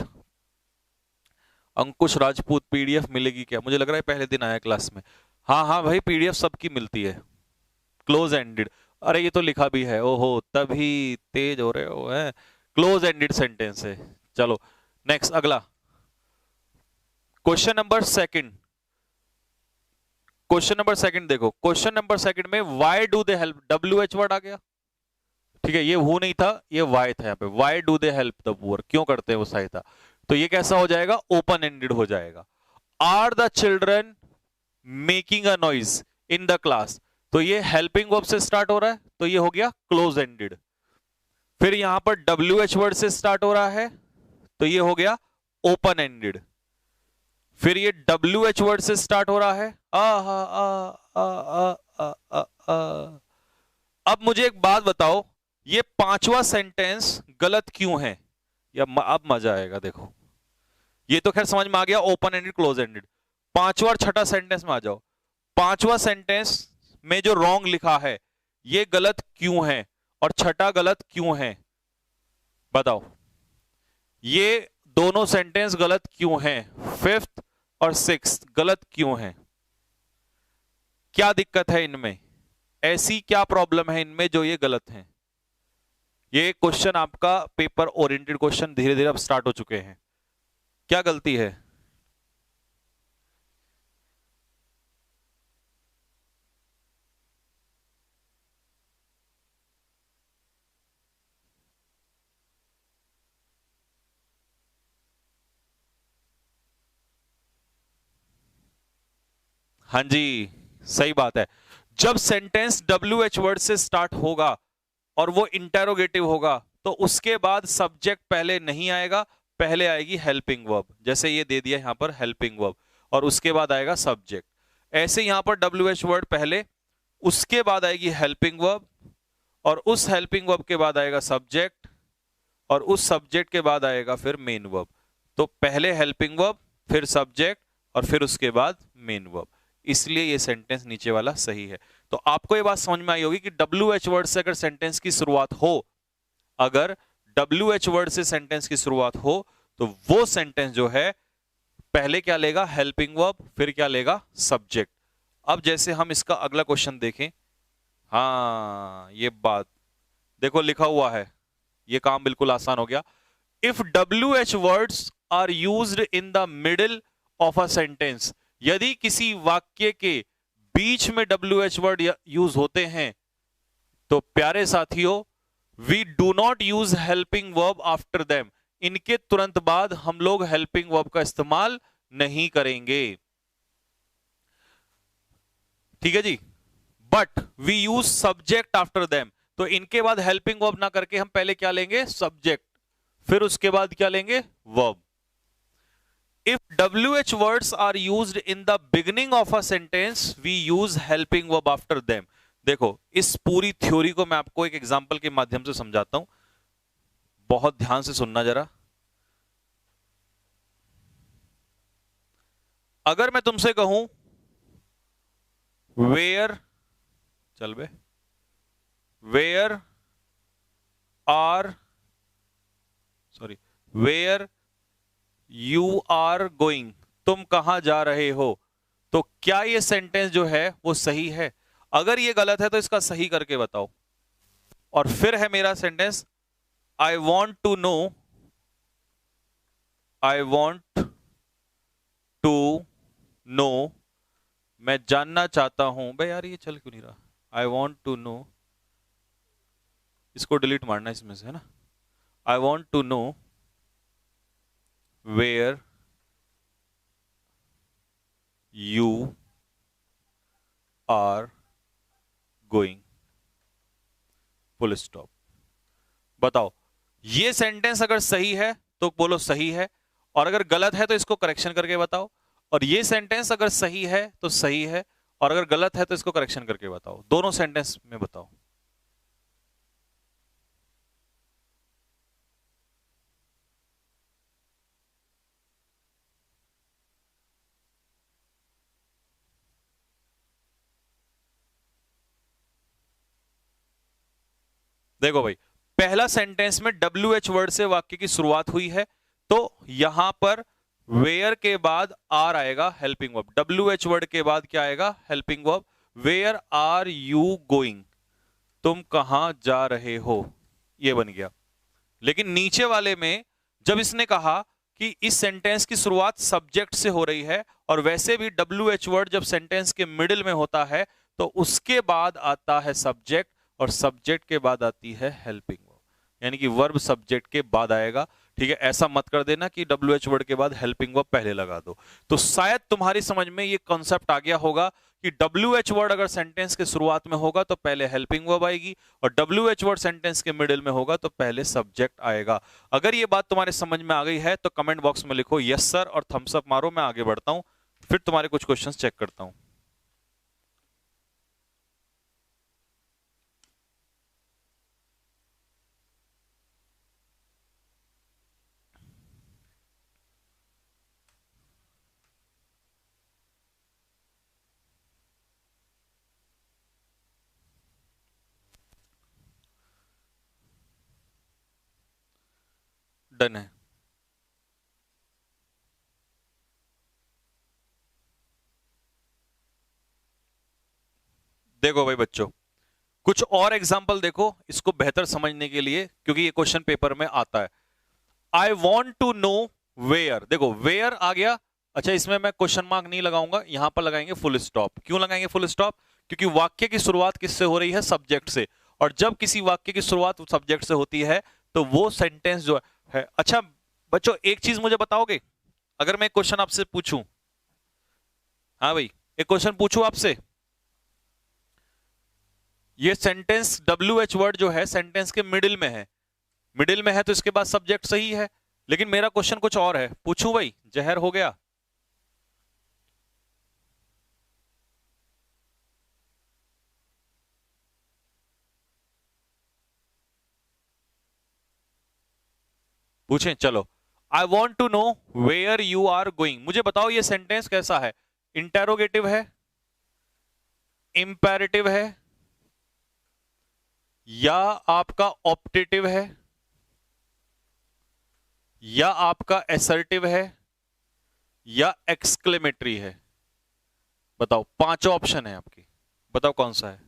Ankush Rajput, PDF मिलेगी क्या? मुझे लग रहा है पहले दिन आया क्लास में। हाँ हाँ भाई, पीडीएफ सबकी मिलती है। क्लोज एंडेड, अरे ये तो लिखा भी है, ओहो तभी तेज हो रहे हो है। क्लोज एंडेड सेंटेंस है। चलो नेक्स्ट, अगला question number second. Question number second देखो, क्वेश्चन नंबर सेकंड में why do they help, W H word आ गया। ठीक है, ये हु नहीं था, ये वाई था यहाँ पे। Why do they help the poor, क्यों करते हैं वो सहायता? तो ये कैसा हो जाएगा? ओपन एंडेड हो जाएगा। Are the children making a noise in the class, तो ये हेल्पिंग वर्ब से स्टार्ट हो रहा है, तो ये हो गया क्लोज एंडेड। फिर यहां पर डब्ल्यू एच वर्ड से स्टार्ट हो रहा है, तो ये हो गया ओपन एंडेड। फिर ये डब्ल्यू एच वर्ड से स्टार्ट हो रहा है, अब मुझे एक बात बताओ, ये पांचवा सेंटेंस गलत क्यों है? या अब मजा आएगा, देखो ये तो खैर समझ में आ गया, ओपन एंडेड क्लोज एंडेड। पांचवा और छठा सेंटेंस में आ जाओ। पांचवा सेंटेंस में जो रॉन्ग लिखा है ये गलत क्यों है, और छठा गलत क्यों है? बताओ, ये दोनों सेंटेंस गलत क्यों हैं? फिफ्थ और सिक्स्थ गलत क्यों हैं? क्या दिक्कत है इनमें? ऐसी क्या प्रॉब्लम है इनमें जो ये गलत हैं? ये क्वेश्चन आपका पेपर ओरिएंटेड क्वेश्चन धीरे धीरे अब स्टार्ट हो चुके हैं। क्या गलती है? हाँ जी, सही बात है। जब सेंटेंस डब्ल्यू एच वर्ड से स्टार्ट होगा और वो इंटेरोगेटिव होगा, तो उसके बाद सब्जेक्ट पहले नहीं आएगा, पहले आएगी हेल्पिंग वर्ब। जैसे ये दे दिया यहां पर हेल्पिंग वर्ब, और उसके बाद आएगा सब्जेक्ट। ऐसे यहां पर डब्ल्यू एच वर्ड पहले, उसके बाद आएगी हेल्पिंग वर्ब, और उस हेल्पिंग वर्ब के बाद आएगा सब्जेक्ट, और उस सब्जेक्ट के बाद आएगा फिर मेन वर्ब। तो पहले हेल्पिंग वर्ब, फिर सब्जेक्ट, और फिर उसके बाद मेन वर्ब। इसलिए ये सेंटेंस नीचे वाला सही है। तो आपको ये बात समझ में आई होगी कि डब्ल्यू एच वर्ड से अगर सेंटेंस की शुरुआत हो, अगर डब्ल्यू एच वर्ड से सेंटेंस की शुरुआत हो, तो वो सेंटेंस जो है पहले क्या लेगा? हेल्पिंग वर्ब, फिर क्या लेगा? सब्जेक्ट। अब जैसे हम इसका अगला क्वेश्चन देखें, हाँ ये बात देखो लिखा हुआ है, ये काम बिल्कुल आसान हो गया। If W H words are used in the middle of a sentence, यदि किसी वाक्य के बीच में डब्ल्यू एच वर्ड यूज होते हैं, तो प्यारे साथियों we do not use helping verb after them, इनके तुरंत बाद हम लोग हेल्पिंग वर्ब का इस्तेमाल नहीं करेंगे। ठीक है जी। But we use subject after them, तो इनके बाद हेल्पिंग वर्ब ना करके हम पहले क्या लेंगे? सब्जेक्ट, फिर उसके बाद क्या लेंगे? Verb. If WH words are used in the beginning of a sentence, we use helping verb after them. देखो इस पूरी थ्योरी को मैं आपको एक एग्जांपल के माध्यम से समझाता हूं, बहुत ध्यान से सुनना जरा। अगर मैं तुमसे कहूं वेयर, चल बे, where are, sorry, where you are going, तुम कहां जा रहे हो, तो क्या ये सेंटेंस जो है वो सही है? अगर ये गलत है तो इसका सही करके बताओ। और फिर है मेरा sentence, I want to know, I want to know, मैं जानना चाहता हूं। भाई यार ये चल क्यों नहीं रहा? आई वॉन्ट टू नो, इसको डिलीट मारना इसमें से, है ना? I want to know where you are going, full stop. बताओ ये सेंटेंस अगर सही है तो बोलो सही है, और अगर गलत है तो इसको करेक्शन करके बताओ। और ये सेंटेंस अगर सही है तो सही है, और अगर गलत है तो इसको करेक्शन करके बताओ। दोनों सेंटेंस में बताओ। देखो भाई, पहला सेंटेंस में WH वर्ड से वाक्य की शुरुआत हुई है, तो यहां पर वेयर के बाद आर आएगा, हेल्पिंग वर्ब। WH वर्ड के बाद क्या आएगा? Helping verb. Where are you going, तुम कहां जा रहे हो, ये बन गया। लेकिन नीचे वाले में जब इसने कहा कि इस सेंटेंस की शुरुआत सब्जेक्ट से हो रही है, और वैसे भी WH वर्ड जब सेंटेंस के मिडिल में होता है तो उसके बाद आता है सब्जेक्ट, और सब्जेक्ट के बाद आती है हेल्पिंग वर्ब, यानी कि वर्ब सब्जेक्ट के बाद आएगा। ठीक है, ऐसा मत कर देना कि WH वर्ड के बाद हेल्पिंग वर्ब पहले लगा दो। तो शायद तुम्हारी समझ में ये कॉन्सेप्ट आ गया होगा कि WH वर्ड अगर सेंटेंस के शुरुआत में होगा तो पहले हेल्पिंग वर्ब आएगी, और WH वर्ड सेंटेंस के मिडिल में होगा तो पहले सब्जेक्ट आएगा। अगर ये बात तुम्हारे समझ में आ गई है तो कमेंट बॉक्स में लिखो यस सर और थम्स अप मारो। मैं आगे बढ़ता हूं, फिर तुम्हारे कुछ क्वेश्चंस चेक करता हूं। डन है। देखो भाई बच्चों, कुछ और एग्जाम्पल देखो इसको बेहतर समझने के लिए, क्योंकि ये क्वेश्चन पेपर में आता है। I want to know where, देखो वेयर आ गया। अच्छा, इसमें मैं क्वेश्चन मार्क नहीं लगाऊंगा, यहां पर लगाएंगे फुल स्टॉप। क्यों लगाएंगे फुल स्टॉप? क्योंकि वाक्य की शुरुआत किससे हो रही है? सब्जेक्ट से, और जब किसी वाक्य की शुरुआत सब्जेक्ट से होती है तो वो सेंटेंस जो है। अच्छा बच्चों, एक चीज मुझे बताओगे, अगर मैं क्वेश्चन आपसे पूछूं, हाँ भाई एक क्वेश्चन पूछूं आपसे, ये सेंटेंस WH वर्ड जो है सेंटेंस के मिडिल में है, मिडिल में है तो इसके बाद सब्जेक्ट सही है, लेकिन मेरा क्वेश्चन कुछ और है। पूछूं भाई? जहर हो गया? पूछें? चलो। I want to know where you are going, मुझे बताओ ये सेंटेंस कैसा है? इंटेरोगेटिव है, इंपेरेटिव है, या आपका ऑप्टेटिव है, या आपका एसर्टिव है, या एक्सक्लेमेटरी है? बताओ, पांचों ऑप्शन है आपकी, बताओ कौन सा है?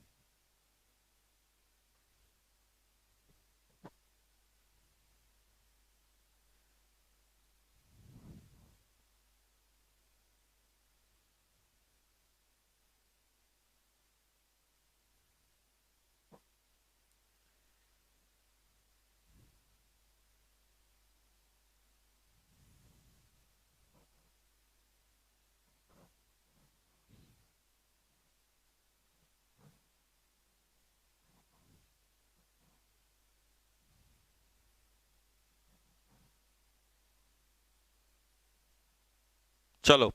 चलो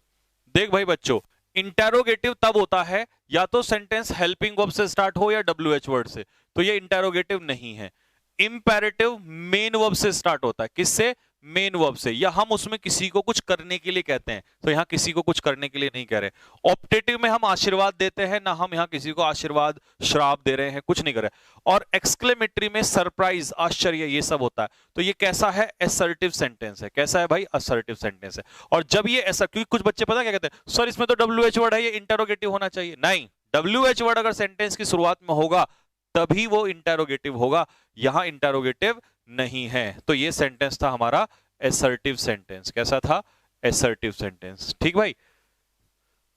देख भाई बच्चों, इंटेरोगेटिव तब होता है या तो सेंटेंस हेल्पिंग वर्ब से स्टार्ट हो या WH वर्ड से, तो ये इंटेरोगेटिव नहीं है। इंपेरेटिव मेन वर्ब से स्टार्ट होता है, किससे? मेन वर्ब से, या हम उसमें किसी को कुछ करने के लिए कहते हैं, तो यहां किसी को कुछ करने के लिए नहीं कह रहे। ऑप्टेटिव में हम आशीर्वाद देते हैं ना, हम यहां किसी को आशीर्वाद श्राप दे रहे हैं, कुछ नहीं कर रहे। और एक्सक्लेमेटरी में सरप्राइज, आश्चर्य, ये सब होता है। तो ये कैसा है? असर्टिव सेंटेंस है। कैसा है भाई? असर्टिव सेंटेंस है। और जब ये ऐसा, क्योंकि कुछ बच्चे पता क्या कहते हैं, सर इसमें तो WH वर्ड है, ये इंटेरोगेटिव होना चाहिए। नहीं, WH वर्ड अगर सेंटेंस की शुरुआत में होगा तभी वो इंटेरोगेटिव होगा, यहां इंटेरोगेटिव नहीं है। तो ये सेंटेंस था हमारा एसर्टिव सेंटेंस। कैसा था? Assertive sentence. ठीक भाई,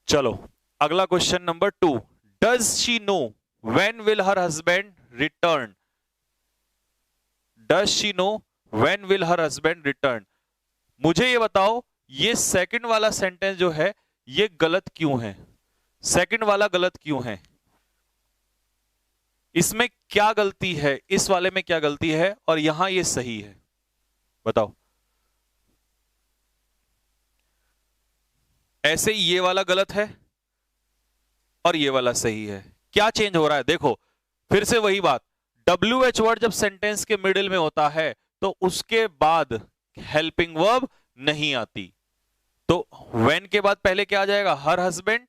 चलो अगला question number 2। Does she know when will her husband return? Does she know when will her husband return? मुझे ये बताओ, ये सेकंड वाला सेंटेंस जो है ये गलत क्यों है? सेकंड वाला गलत क्यों है? इसमें क्या गलती है? इस वाले में क्या गलती है और यहां ये सही है? बताओ। ऐसे ये वाला गलत है और ये वाला सही है, क्या चेंज हो रहा है? देखो फिर से वही बात, WH वर्ड जब सेंटेंस के मिडिल में होता है तो उसके बाद हेल्पिंग वर्ब नहीं आती, तो व्हेन के बाद पहले क्या आ जाएगा? हर हस्बैंड,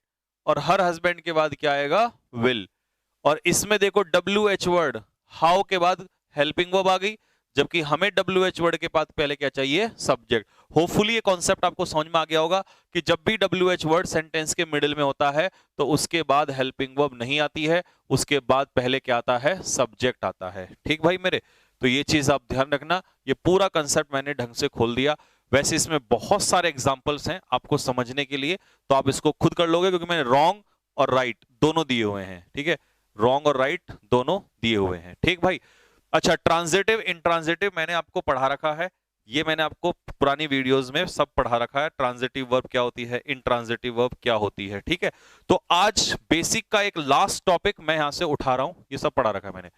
और हर हस्बैंड के बाद क्या आएगा? विल। और इसमें देखो WH वर्ड हाउ के बाद हेल्पिंग वर्ब आ गई, जबकि हमें WH वर्ड के बाद पहले क्या चाहिए, सब्जेक्ट। होपफुली ये कॉन्सेप्ट आपको समझ में आ गया होगा कि जब भी WH वर्ड सेंटेंस के मिडिल में होता है तो उसके बाद हेल्पिंग वर्ब नहीं आती है, उसके बाद पहले क्या आता है, सब्जेक्ट आता है। ठीक भाई मेरे, तो ये चीज आप ध्यान रखना। ये पूरा कंसेप्ट मैंने ढंग से खोल दिया। वैसे इसमें बहुत सारे एग्जाम्पल्स हैं आपको समझने के लिए, तो आप इसको खुद कर लोगे, क्योंकि मैंने रॉन्ग और राइट दोनों दिए हुए हैं। ठीक है, रॉन्ग और राइट दोनों दिए हुए हैं। ठीक भाई, अच्छा, ट्रांजिटिव इंट्रांजिटिव मैंने आपको पढ़ा रखा है, ये मैंने आपको पुरानी वीडियोस में सब पढ़ा रखा है। ट्रांजिटिव वर्ब क्या होती है, इंट्रांजिटिव वर्ब क्या होती है। ठीक है, तो आज बेसिक का एक लास्ट टॉपिक मैं यहां से उठा रहा हूं, ये सब पढ़ा रखा है मैंने।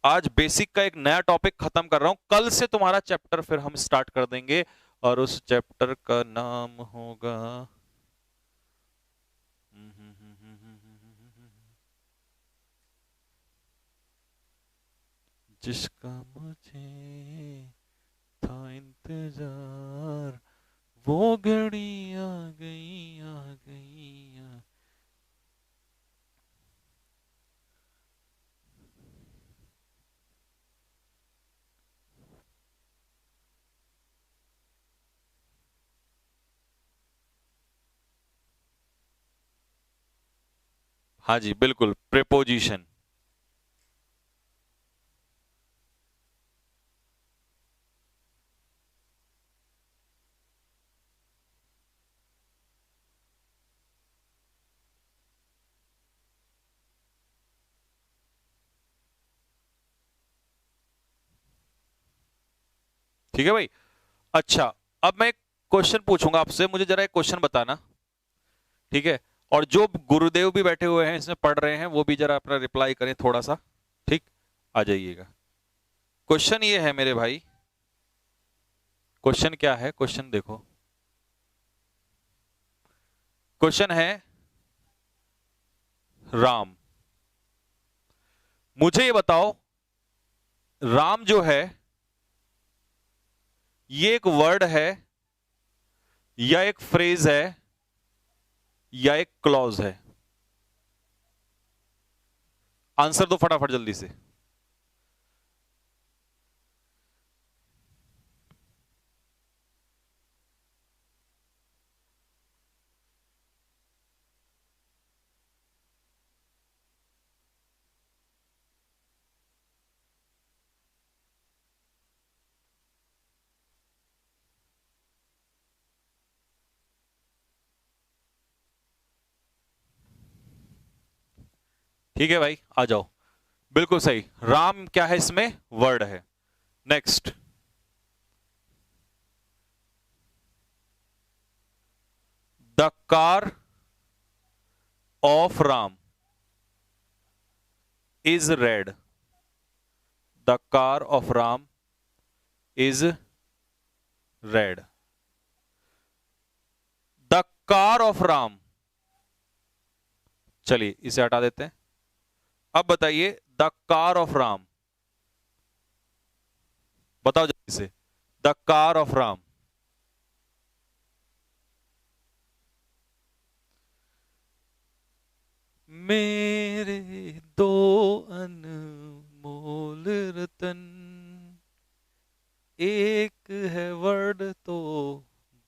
आज बेसिक का एक नया टॉपिक खत्म कर रहा हूं, कल से तुम्हारा चैप्टर फिर हम स्टार्ट कर देंगे, और उस चैप्टर का नाम होगा जिसका मुझे था इंतजार, वो घड़ी आ गई आ गई आ। हाँ जी बिल्कुल, प्रेपोजिशन। ठीक है भाई, अच्छा, अब मैं एक क्वेश्चन पूछूंगा आपसे, मुझे जरा एक क्वेश्चन बताना। ठीक है, और जो गुरुदेव भी बैठे हुए हैं इसमें पढ़ रहे हैं, वो भी जरा अपना रिप्लाई करें थोड़ा सा। ठीक, आ जाइएगा। क्वेश्चन ये है मेरे भाई, क्वेश्चन क्या है, क्वेश्चन देखो, क्वेश्चन है राम। मुझे ये बताओ, राम जो है ये एक वर्ड है या एक फ्रेज है या एक क्लॉज है? आंसर दो फटाफट जल्दी से। ठीक है भाई, आ जाओ, बिल्कुल सही, राम क्या है इसमें, वर्ड है। Next, the car of Ram is red. The car of Ram is red. The car of Ram, चलिए इसे हटा देते हैं। अब बताइए, द कार ऑफ राम, बताओ जल्दी से, द कार ऑफ राम। मेरे दो अनमोल रतन, एक है वर्ड तो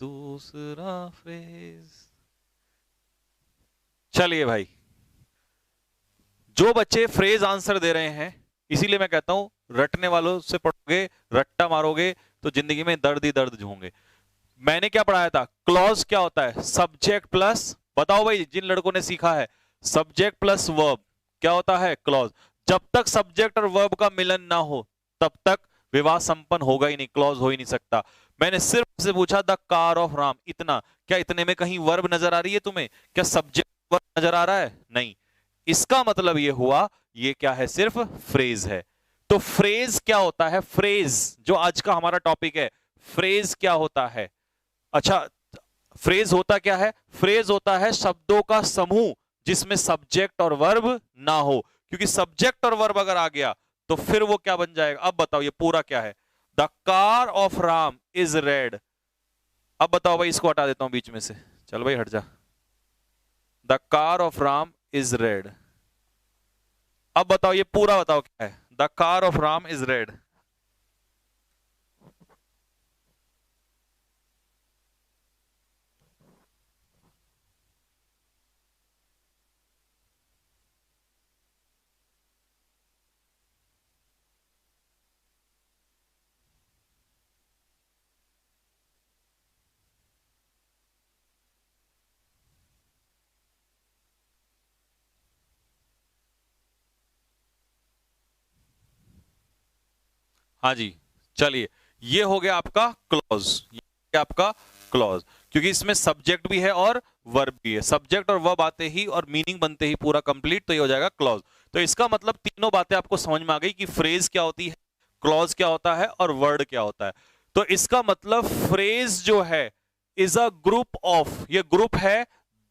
दूसरा फ्रेज। चलिए भाई, जो बच्चे फ्रेज आंसर दे रहे हैं, इसीलिए मैं कहता हूं रटने वालों से पढ़ोगे, रट्टा मारोगे तो जिंदगी में दर्द ही दर्द होंगे। मैंने क्या पढ़ाया था, क्लॉज क्या होता है, सब्जेक्ट प्लस, बताओ भाई जिन लड़कों ने सीखा है, सब्जेक्ट प्लस वर्ब क्या होता है, क्लॉज। जब तक सब्जेक्ट और वर्ब का मिलन ना हो तब तक विवाह संपन्न होगा ही नहीं, क्लॉज हो ही नहीं सकता। मैंने सिर्फ से पूछा द कार ऑफ राम, इतना, क्या इतने में कहीं वर्ब नजर आ रही है तुम्हें, क्या सब्जेक्ट वर्ब नजर आ रहा है, नहीं। इसका मतलब यह हुआ, ये क्या है, सिर्फ फ्रेज है। तो फ्रेज क्या होता है, फ्रेज जो आज का हमारा टॉपिक है, फ्रेज क्या होता है। अच्छा, फ्रेज होता क्या है, फ्रेज होता है शब्दों का समूह जिसमें सब्जेक्ट और वर्ब ना हो, क्योंकि सब्जेक्ट और वर्ब अगर आ गया तो फिर वो क्या बन जाएगा। अब बताओ ये पूरा क्या है, the car of Ram is red. अब बताओ भाई, इसको हटा देता हूं बीच में से, चल भाई हट जा। The car of Ram is red. अब बताओ ये पूरा बताओ क्या है, the the car of Ram is red. हाँ जी, चलिए, ये हो गया आपका क्लॉज, ये आपका क्लॉज, क्योंकि इसमें सब्जेक्ट भी है और वर्ब भी है। सब्जेक्ट और वर्ब आते ही और मीनिंग बनते ही पूरा कंप्लीट, तो ये हो जाएगा क्लॉज। तो इसका मतलब तीनों बातें आपको समझ में आ गई कि फ्रेज क्या होती है, क्लॉज क्या होता है और वर्ड क्या होता है। तो इसका मतलब फ्रेज जो है इज अ ग्रुप ऑफ, ये ग्रुप है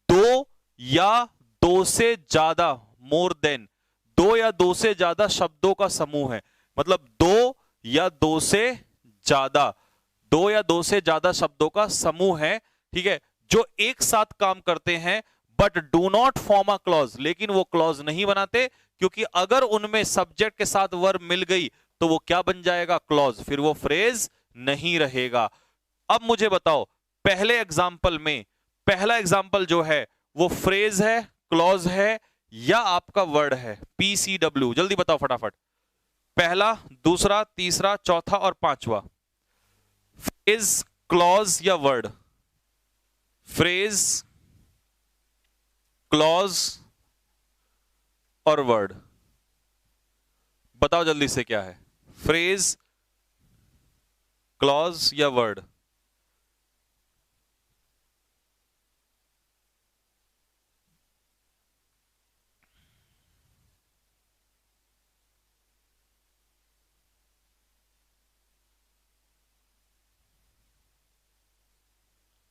दो या दो से ज्यादा, मोर देन, दो या दो से ज्यादा शब्दों का समूह है। मतलब दो या दो से ज्यादा, दो या दो से ज्यादा शब्दों का समूह है, ठीक है, जो एक साथ काम करते हैं but do not form a clause, लेकिन वो क्लॉज नहीं बनाते, क्योंकि अगर उनमें सब्जेक्ट के साथ वर्ब मिल गई तो वो क्या बन जाएगा, क्लॉज, फिर वो फ्रेज नहीं रहेगा। अब मुझे बताओ, पहले एग्जाम्पल में पहला एग्जाम्पल जो है वो फ्रेज है, क्लॉज है, या आपका वर्ड है, PCW, जल्दी बताओ फटाफट। पहला, दूसरा, तीसरा, चौथा और पांचवा, फ्रेज, क्लॉज या वर्ड? फ्रेज, क्लॉज और वर्ड, बताओ जल्दी से क्या है, फ्रेज, क्लॉज या वर्ड?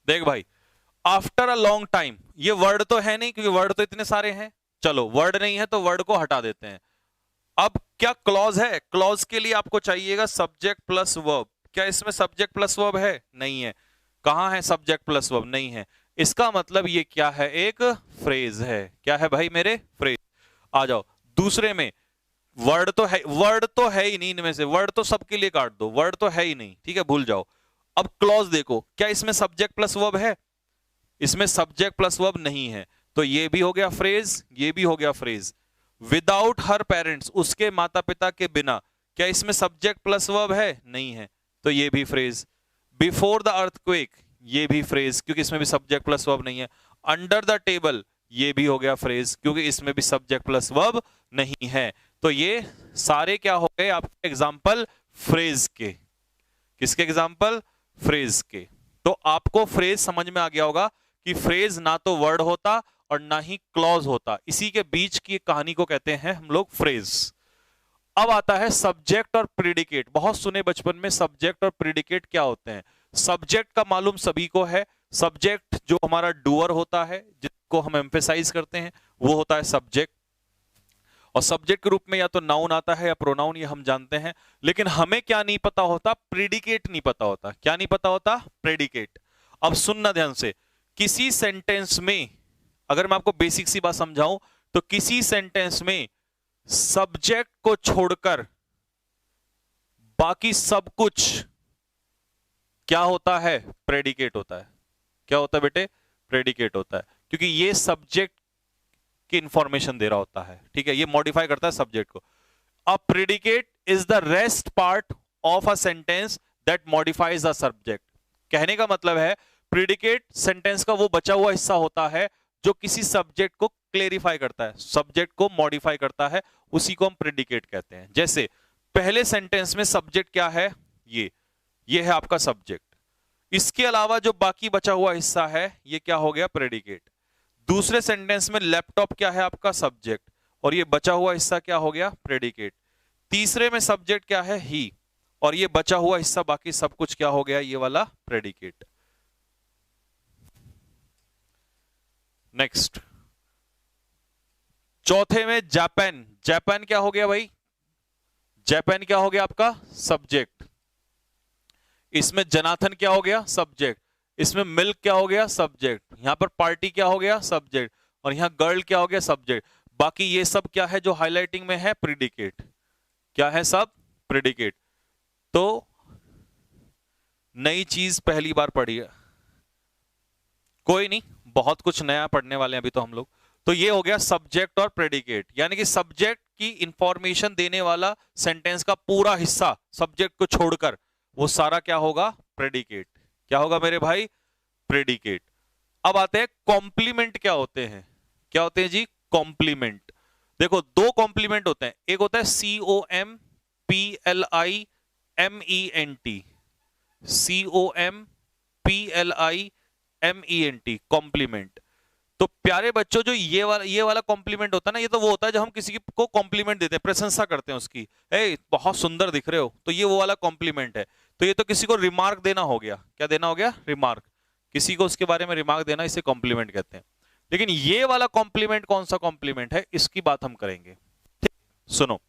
देख भाई, आफ्टर अ लॉन्ग टाइम, ये वर्ड तो है नहीं, क्योंकि वर्ड तो इतने सारे हैं। चलो, वर्ड नहीं है तो वर्ड को हटा देते हैं। अब क्या क्लॉज है? क्लॉज के लिए आपको चाहिएगा सब्जेक्ट प्लस वर्ब। क्या इसमें सब्जेक्ट प्लस वर्ब है? नहीं है। कहां है सब्जेक्ट प्लस वर्ब? नहीं है। इसका मतलब ये क्या है, एक फ्रेज है। क्या है भाई मेरे? फ्रेज। आ जाओ दूसरे में, वर्ड तो है, वर्ड तो है ही नहीं इनमें से, वर्ड तो सबके लिए काट दो, वर्ड तो है ही नहीं, ठीक है, भूल जाओ। अब क्लॉज देखो, क्या इसमें सब्जेक्ट प्लस वर्ब है? इसमें सब्जेक्ट प्लस वर्ब नहीं है, तो ये भी हो गया फ्रेज, ये भी हो गया फ्रेज। विदाउट हर पेरेंट्स, उसके माता पिता के बिना, क्या इसमें सब्जेक्ट प्लस वर्ब है? नहीं है, तो ये भी फ्रेज। बिफोर द अर्थक्वेक, ये भी फ्रेज, क्योंकि इसमें भी सब्जेक्ट प्लस वर्ब नहीं है। अंडर द टेबल, ये भी हो गया फ्रेज, क्योंकि इसमें भी सब्जेक्ट प्लस वर्ब नहीं है। तो ये सारे क्या हो गए आपके एग्जाम्पल फ्रेज के। किसके एग्जाम्पल? फ्रेज के। तो आपको फ्रेज समझ में आ गया होगा कि फ्रेज ना तो वर्ड होता और ना ही क्लॉज होता, इसी के बीच की कहानी को कहते हैं हम लोग फ्रेज। अब आता है सब्जेक्ट और प्रेडिकेट। बहुत सुने बचपन में, सब्जेक्ट और प्रेडिकेट क्या होते हैं। सब्जेक्ट का मालूम सभी को है, सब्जेक्ट जो हमारा डूअर होता है, जिसको हम एम्फेसाइज करते हैं, वो होता है सब्जेक्ट। और सब्जेक्ट के रूप में या तो नाउन आता है या प्रोनाउन, ये हम जानते हैं। लेकिन हमें क्या नहीं पता होता? प्रेडिकेट नहीं पता होता। क्या नहीं पता होता? प्रेडिकेट। अब सुनना ध्यान से, किसी सेंटेंस में, अगर मैं आपको बेसिक सी बात समझाऊं, तो किसी सेंटेंस में सब्जेक्ट को छोड़कर बाकी सब कुछ क्या होता है? प्रेडिकेट होता है। क्या होता है बेटे? प्रेडिकेट होता है, क्योंकि ये सब्जेक्ट की इंफॉर्मेशन दे रहा होता है, ठीक है, ये मॉडिफाई करता है सब्जेक्ट को। A predicate is the rest part of a sentence that modifies the subject. कहने का मतलब है, प्रेडिकेट सेंटेंस का वो बचा हुआ हिस्सा होता है जो किसी सब्जेक्ट को क्लेरिफाई करता है, सब्जेक्ट को मॉडिफाई करता है, उसी को हम प्रेडिकेट कहते हैं। जैसे पहले सेंटेंस में सब्जेक्ट क्या है? ये है आपका सब्जेक्ट। इसके अलावा जो बाकी बचा हुआ हिस्सा है, ये क्या हो गया? प्रेडिकेट। दूसरे सेंटेंस में लैपटॉप क्या है? आपका सब्जेक्ट, और ये बचा हुआ हिस्सा क्या हो गया? प्रेडिकेट। तीसरे में सब्जेक्ट क्या है? ही, और ये बचा हुआ हिस्सा बाकी सब कुछ क्या हो गया? ये वाला प्रेडिकेट। नेक्स्ट, चौथे में जापान। जापान क्या हो गया भाई? जापान क्या हो गया? आपका सब्जेक्ट। इसमें जनाथन क्या हो गया? सब्जेक्ट। इसमें मिल्क क्या हो गया? सब्जेक्ट। यहां पर पार्टी क्या हो गया? सब्जेक्ट। और यहां गर्ल क्या हो गया? सब्जेक्ट। बाकी ये सब क्या है जो हाईलाइटिंग में है? प्रेडिकेट। क्या है सब? प्रेडिकेट। तो नई चीज पहली बार पढ़ी है, कोई नहीं, बहुत कुछ नया पढ़ने वाले हैं अभी तो हम लोग। तो ये हो गया सब्जेक्ट और प्रेडिकेट, यानी कि सब्जेक्ट की इंफॉर्मेशन देने वाला सेंटेंस का पूरा हिस्सा सब्जेक्ट को छोड़कर वो सारा क्या होगा? प्रेडिकेट। क्या होगा मेरे भाई? प्रेडिकेट। अब आते हैं कॉम्प्लीमेंट क्या होते हैं। क्या होते हैं जी? कॉम्प्लीमेंट। देखो दो कॉम्प्लीमेंट होते हैं, एक होता है COMPLIMENT, COMPLIMENT, कॉम्प्लीमेंट। तो प्यारे बच्चों, जो ये वाला कॉम्प्लीमेंट होता है ना, ये तो वो होता है जब हम किसी को कॉम्प्लीमेंट देते हैं, प्रशंसा करते हैं उसकी, ए बहुत सुंदर दिख रहे हो, तो ये वो वाला कॉम्प्लीमेंट है। तो ये तो किसी को रिमार्क देना हो गया। क्या देना हो गया? रिमार्क। किसी को उसके बारे में रिमार्क देना, इसे कॉम्प्लीमेंट कहते हैं। लेकिन ये वाला कॉम्प्लीमेंट कौन सा कॉम्प्लीमेंट है, इसकी बात हम करेंगे। ठीक, सुनो।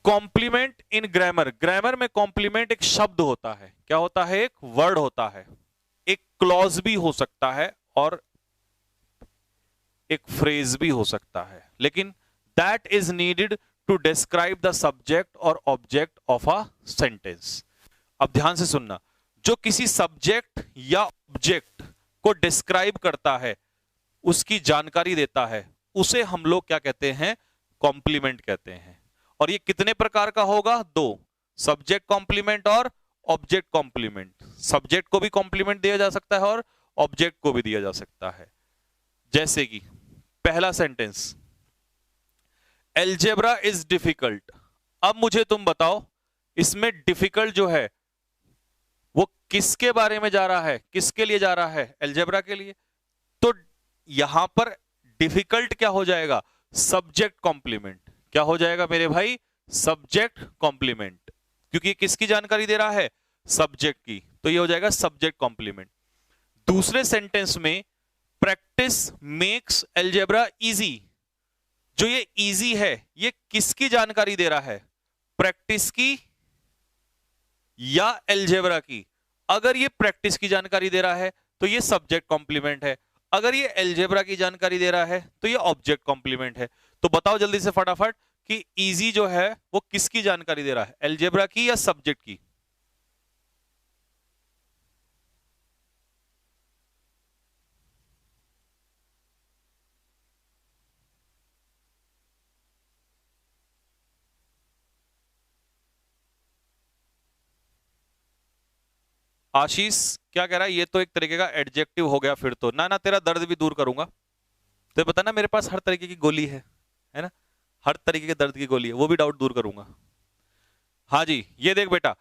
कॉम्प्लीमेंट इन ग्रामर, ग्रामर में कॉम्प्लीमेंट एक शब्द होता है। क्या होता है? एक वर्ड होता है, एक क्लॉज भी हो सकता है और एक फ्रेज भी हो सकता है, लेकिन that is needed to describe the subject और ऑब्जेक्ट ऑफ अ सेंटेंस। अब ध्यान से सुनना, जो किसी सब्जेक्ट या ऑब्जेक्ट को डिस्क्राइब करता है, उसकी जानकारी देता है, उसे हम लोग क्या कहते हैं? कॉम्प्लीमेंट कहते हैं। और ये कितने प्रकार का होगा? दो, सब्जेक्ट कॉम्प्लीमेंट और ऑब्जेक्ट कॉम्प्लीमेंट। सब्जेक्ट को भी कॉम्प्लीमेंट दिया जा सकता है और ऑब्जेक्ट को भी दिया जा सकता है। जैसे कि पहला सेंटेंस, एल्जेब्रा इज डिफिकल्ट। अब मुझे तुम बताओ, इसमें डिफिकल्ट जो है वो किसके बारे में जा रहा है, किसके लिए जा रहा है? एल्जेब्रा के लिए। तो यहां पर डिफिकल्ट क्या हो जाएगा? Subject complement. क्या हो जाएगा मेरे भाई? सब्जेक्ट कॉम्प्लीमेंट, क्योंकि ये किसकी जानकारी दे रहा है? सब्जेक्ट की। तो ये हो जाएगा सब्जेक्ट कॉम्प्लीमेंट। दूसरे सेंटेंस में, प्रैक्टिस मेक्स एल्जेब्रा इजी। जो ये इजी है, ये किसकी जानकारी दे रहा है? प्रैक्टिस की या एल्जेब्रा की? अगर ये प्रैक्टिस की जानकारी दे रहा है तो ये सब्जेक्ट कॉम्प्लीमेंट है, अगर ये एल्जेब्रा की जानकारी दे रहा है तो ये ऑब्जेक्ट कॉम्प्लीमेंट है। तो बताओ जल्दी से फटाफट कि इजी जो है वो किसकी जानकारी दे रहा है? एल्जेब्रा की या सब्जेक्ट की? आशीष क्या कह रहा है? ये तो एक तरीके का एडजेक्टिव हो गया फिर तो। ना ना, तेरा दर्द भी दूर करूंगा। तो पता ना, मेरे पास हर तरीके की गोली है ना, हर तरीके के दर्द की गोली है, वो भी डाउट दूर करूंगा। हाँ जी, ये देख बेटा,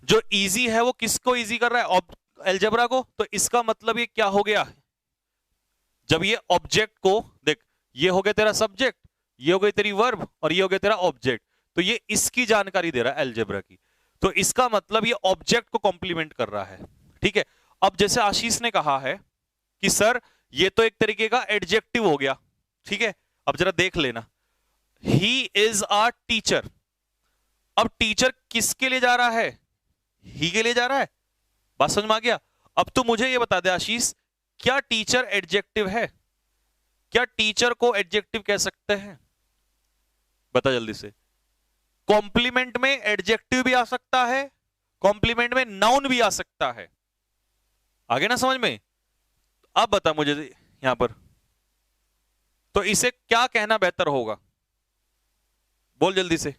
जो इजी है वो किसको इजी कर रहा है? एल्जेब्रा को। तो इसका मतलब ये क्या हो गया? जब ये ऑब्जेक्ट को देख, ये हो गया तेरा सब्जेक्ट, ये हो गई तेरी वर्ब, और ये हो गया तेरा ऑब्जेक्ट। तो ये इसकी जानकारी दे रहा है एल्जेब्रा की। तो इसका मतलब ये ऑब्जेक्ट को कॉम्प्लीमेंट कर रहा है। ठीक है। अब जैसे आशीष ने कहा है कि सर ये तो एक तरीके का एडजेक्टिव हो गया। ठीक है, अब जरा देख लेना, ही इज अ टीचर। अब टीचर किसके लिए जा रहा है? ही के लिए जा रहा है। बात समझ में आ गया? अब तो मुझे ये बता दे आशीष, क्या टीचर एडजेक्टिव है? क्या टीचर को एडजेक्टिव कह सकते हैं? बता जल्दी से। कॉम्प्लीमेंट में एडजेक्टिव भी आ सकता है, कॉम्प्लीमेंट में नाउन भी आ सकता है। आगे ना समझ में? अब बता मुझे यहां पर, तो इसे क्या कहना बेहतर होगा? बोल जल्दी से।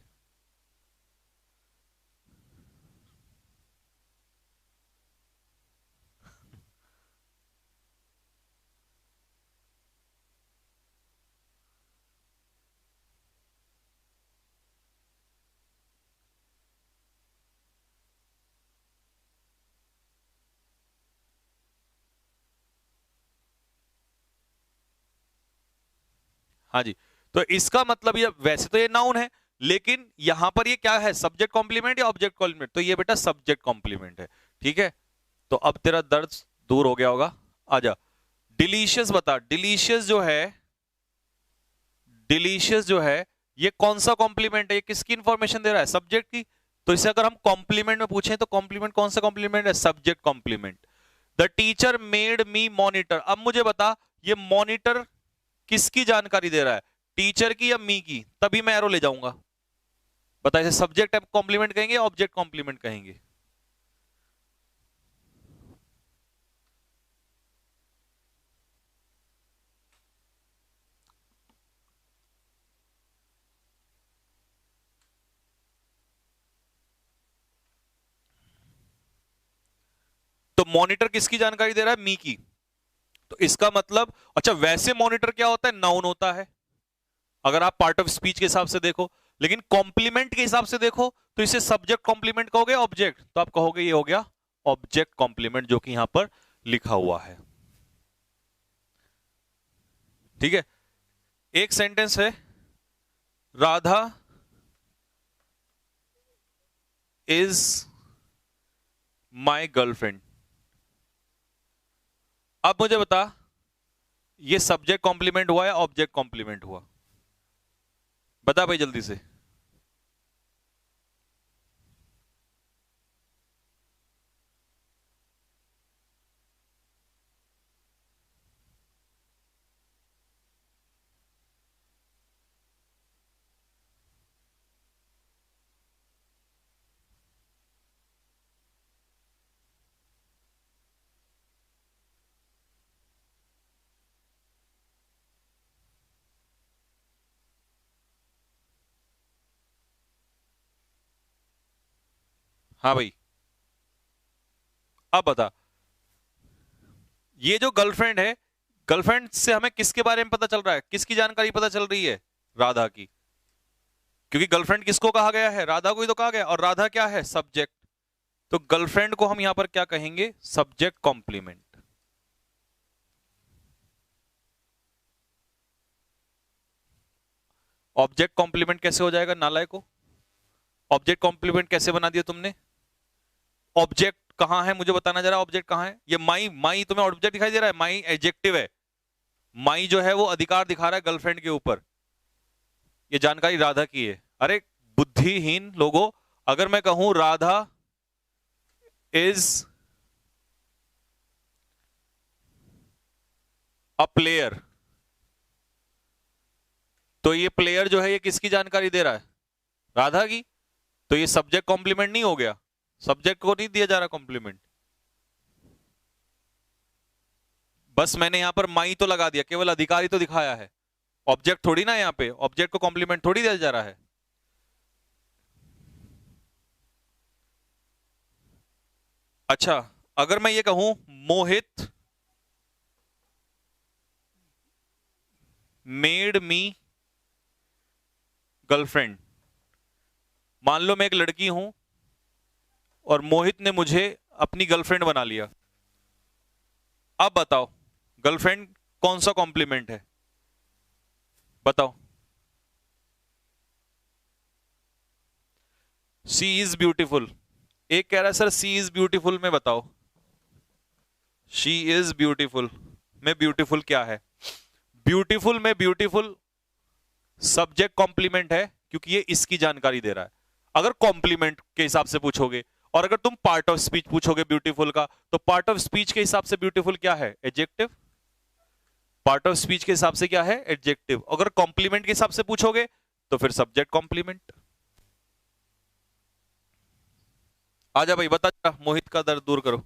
हाँ जी, तो इसका मतलब ये, वैसे तो ये नाउन है, लेकिन यहां पर ये क्या है? सब्जेक्ट कॉम्प्लीमेंट या ऑब्जेक्ट कॉम्प्लीमेंट? तो ये बेटा सब्जेक्ट कॉम्प्लीमेंट है। ठीक है, तो अब तेरा दर्द दूर हो गया होगा। आजा, डिलीशियस बता। डिलीशियस जो है, डिलीशियस जो है, ये कौन सा कॉम्प्लीमेंट है? ये किसकी इंफॉर्मेशन दे रहा है? सब्जेक्ट की। तो इसे अगर हम कॉम्प्लीमेंट में पूछें तो कॉम्प्लीमेंट कौन सा कॉम्प्लीमेंट है? Subject complement. The teacher made me monitor. अब मुझे बता, ये मॉनिटर किसकी जानकारी दे रहा है? टीचर की या मी की, तभी मैं एरो ले जाऊंगा। बताइए सब्जेक्ट कॉम्प्लीमेंट कहेंगे ऑब्जेक्ट कॉम्प्लीमेंट कहेंगे? तो मॉनिटर किसकी जानकारी दे रहा है? मी की। तो इसका मतलब, अच्छा वैसे मॉनिटर क्या होता है? नाउन होता है अगर आप पार्ट ऑफ स्पीच के हिसाब से देखो, लेकिन कॉम्प्लीमेंट के हिसाब से देखो तो इसे सब्जेक्ट कॉम्प्लीमेंट कहोगे ऑब्जेक्ट? तो आप कहोगे ये हो गया ऑब्जेक्ट कॉम्प्लीमेंट, जो कि यहां पर लिखा हुआ है। ठीक है, एक सेंटेंस है, राधा इज माई गर्लफ्रेंड। अब मुझे बता, ये सब्जेक्ट कॉम्प्लीमेंट हुआ या ऑब्जेक्ट कॉम्प्लीमेंट हुआ? बता भाई जल्दी से। हाँ भाई, अब बता, ये जो गर्लफ्रेंड है, गर्लफ्रेंड से हमें किसके बारे में पता चल रहा है? किसकी जानकारी पता चल रही है? राधा की। क्योंकि गर्लफ्रेंड किसको कहा गया है? राधा को ही तो कहा गया, और राधा क्या है? सब्जेक्ट। तो गर्लफ्रेंड को हम यहां पर क्या कहेंगे? Subject complement. ऑब्जेक्ट कॉम्प्लीमेंट कैसे हो जाएगा नालायक को? ऑब्जेक्ट कॉम्प्लीमेंट कैसे बना दिया तुमने? ऑब्जेक्ट कहां है मुझे बताना जरा, ऑब्जेक्ट कहां है? ये माई, माई तुम्हें ऑब्जेक्ट दिखाई दे रहा है? माई एडजेक्टिव है, माई जो है वो अधिकार दिखा रहा है गर्लफ्रेंड के ऊपर। ये जानकारी राधा की है। अरे बुद्धिहीन लोगों, अगर मैं कहूं राधा इज अ प्लेयर, तो ये प्लेयर जो है ये किसकी जानकारी दे रहा है? राधा की। तो ये सब्जेक्ट कॉम्प्लीमेंट नहीं हो गया? सब्जेक्ट को नहीं दिया जा रहा कॉम्प्लीमेंट, बस मैंने यहां पर माई तो लगा दिया, केवल अधिकारी तो दिखाया है, ऑब्जेक्ट थोड़ी ना। यहां पे ऑब्जेक्ट को कॉम्प्लीमेंट थोड़ी दिया जा रहा है। अच्छा, अगर मैं ये कहूं मोहित मेड मी गर्लफ्रेंड, मान लो मैं एक लड़की हूं और मोहित ने मुझे अपनी गर्लफ्रेंड बना लिया। अब बताओ गर्लफ्रेंड कौन सा कॉम्प्लीमेंट है? बताओ। सी इज ब्यूटीफुल, एक कह रहा है सर सी इज ब्यूटीफुल में बताओ, शी इज ब्यूटीफुल में ब्यूटीफुल क्या है? ब्यूटीफुल में ब्यूटीफुल सब्जेक्ट कॉम्प्लीमेंट है, क्योंकि ये इसकी जानकारी दे रहा है अगर कॉम्प्लीमेंट के हिसाब से पूछोगे। और अगर तुम पार्ट ऑफ स्पीच पूछोगे ब्यूटीफुल का, तो पार्ट ऑफ स्पीच के हिसाब से ब्यूटीफुल क्या है? एडजेक्टिव। पार्ट ऑफ स्पीच के हिसाब से क्या है? एडजेक्टिव। अगर कॉम्प्लीमेंट के हिसाब से पूछोगे तो फिर सब्जेक्ट कॉम्प्लीमेंट। आजा भाई बता, मोहित का दर्द दूर करो।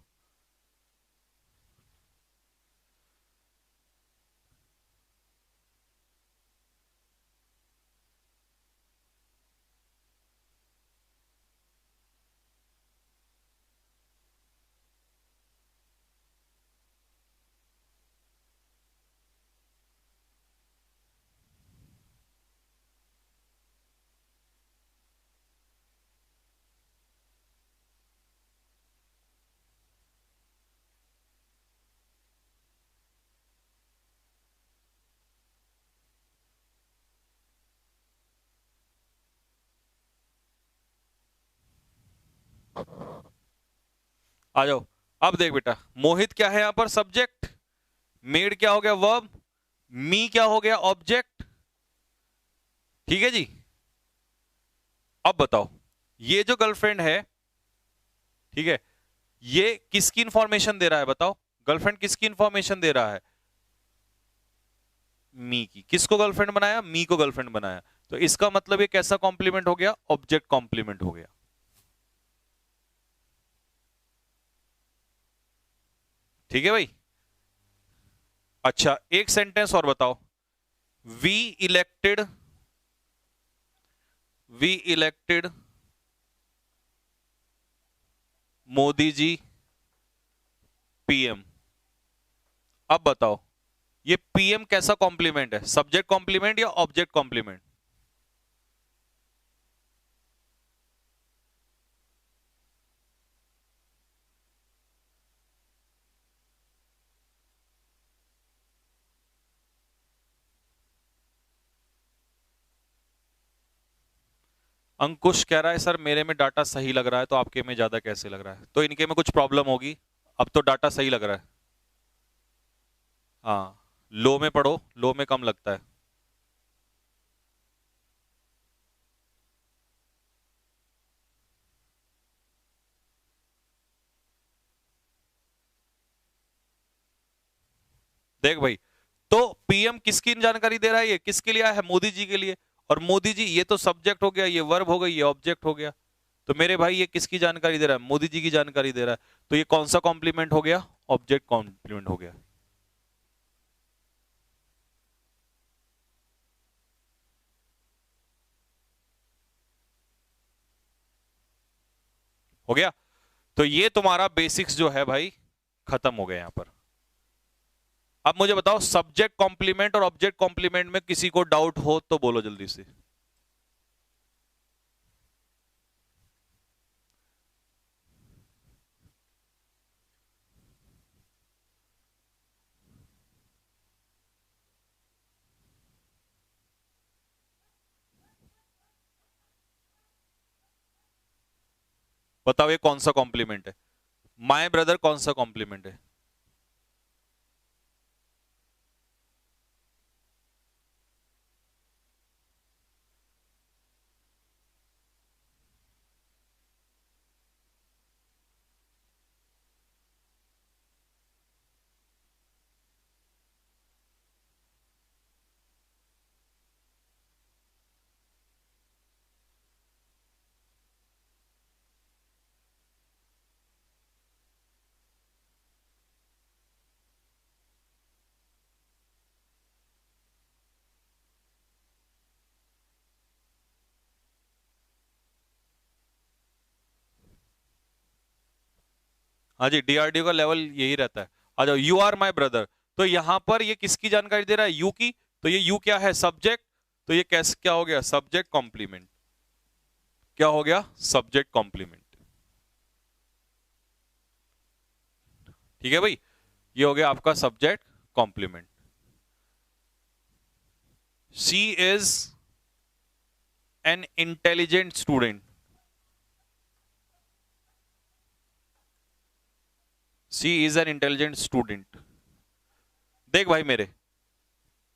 आ जाओ। अब देख बेटा, मोहित क्या है यहां पर? सब्जेक्ट। मेड क्या हो गया? वर्ब। मी क्या हो गया? ऑब्जेक्ट। ठीक है जी। अब बताओ, ये जो गर्लफ्रेंड है, ठीक है, ये किसकी इंफॉर्मेशन दे रहा है? बताओ, गर्लफ्रेंड किसकी इंफॉर्मेशन दे रहा है? मी की। किसको गर्लफ्रेंड बनाया? मी को गर्लफ्रेंड बनाया। तो इसका मतलब ये कैसा कॉम्प्लीमेंट हो गया? ऑब्जेक्ट कॉम्प्लीमेंट हो गया। ठीक है भाई। अच्छा, एक सेंटेंस और बताओ। We elected, we elected Modi ji PM. अब बताओ, ये पीएम कैसा कॉम्प्लीमेंट है? सब्जेक्ट कॉम्प्लीमेंट या ऑब्जेक्ट कॉम्प्लीमेंट? अंकुश कह रहा है सर मेरे में डाटा सही लग रहा है, तो आपके में ज्यादा कैसे लग रहा है? तो इनके में कुछ प्रॉब्लम होगी। अब तो डाटा सही लग रहा है। हाँ, लो में पढ़ो, लो में कम लगता है। देख भाई, तो पीएम किसकी जानकारी दे रहा है? ये किसके लिए है? मोदी जी के लिए। और मोदी जी ये तो सब्जेक्ट हो गया, ये वर्ब हो गई, ये ऑब्जेक्ट हो गया। तो मेरे भाई ये किसकी जानकारी दे रहा है? मोदी जी की जानकारी दे रहा है। तो ये कौन सा कॉम्प्लीमेंट हो गया? ऑब्जेक्ट कॉम्प्लीमेंट हो गया। हो गया। तो ये तुम्हारा बेसिक्स जो है भाई खत्म हो गया यहां पर। अब मुझे बताओ, सब्जेक्ट कॉम्प्लीमेंट और ऑब्जेक्ट कॉम्प्लीमेंट में किसी को डाउट हो तो बोलो जल्दी से। बताओ ये कौन सा कॉम्प्लीमेंट है? माय ब्रदर कौन सा कॉम्प्लीमेंट है? हाँ जी, डीआरडीओ का लेवल यही रहता है। आ जाओ, यू आर माई ब्रदर। तो यहां पर ये किसकी जानकारी दे रहा है? यू की। तो ये यू क्या है? सब्जेक्ट। तो ये कैसे क्या हो गया? Subject complement. क्या हो गया? Subject complement. ठीक है भाई, ये हो गया आपका subject complement. She is an intelligent student. She is an intelligent student. देख भाई मेरे,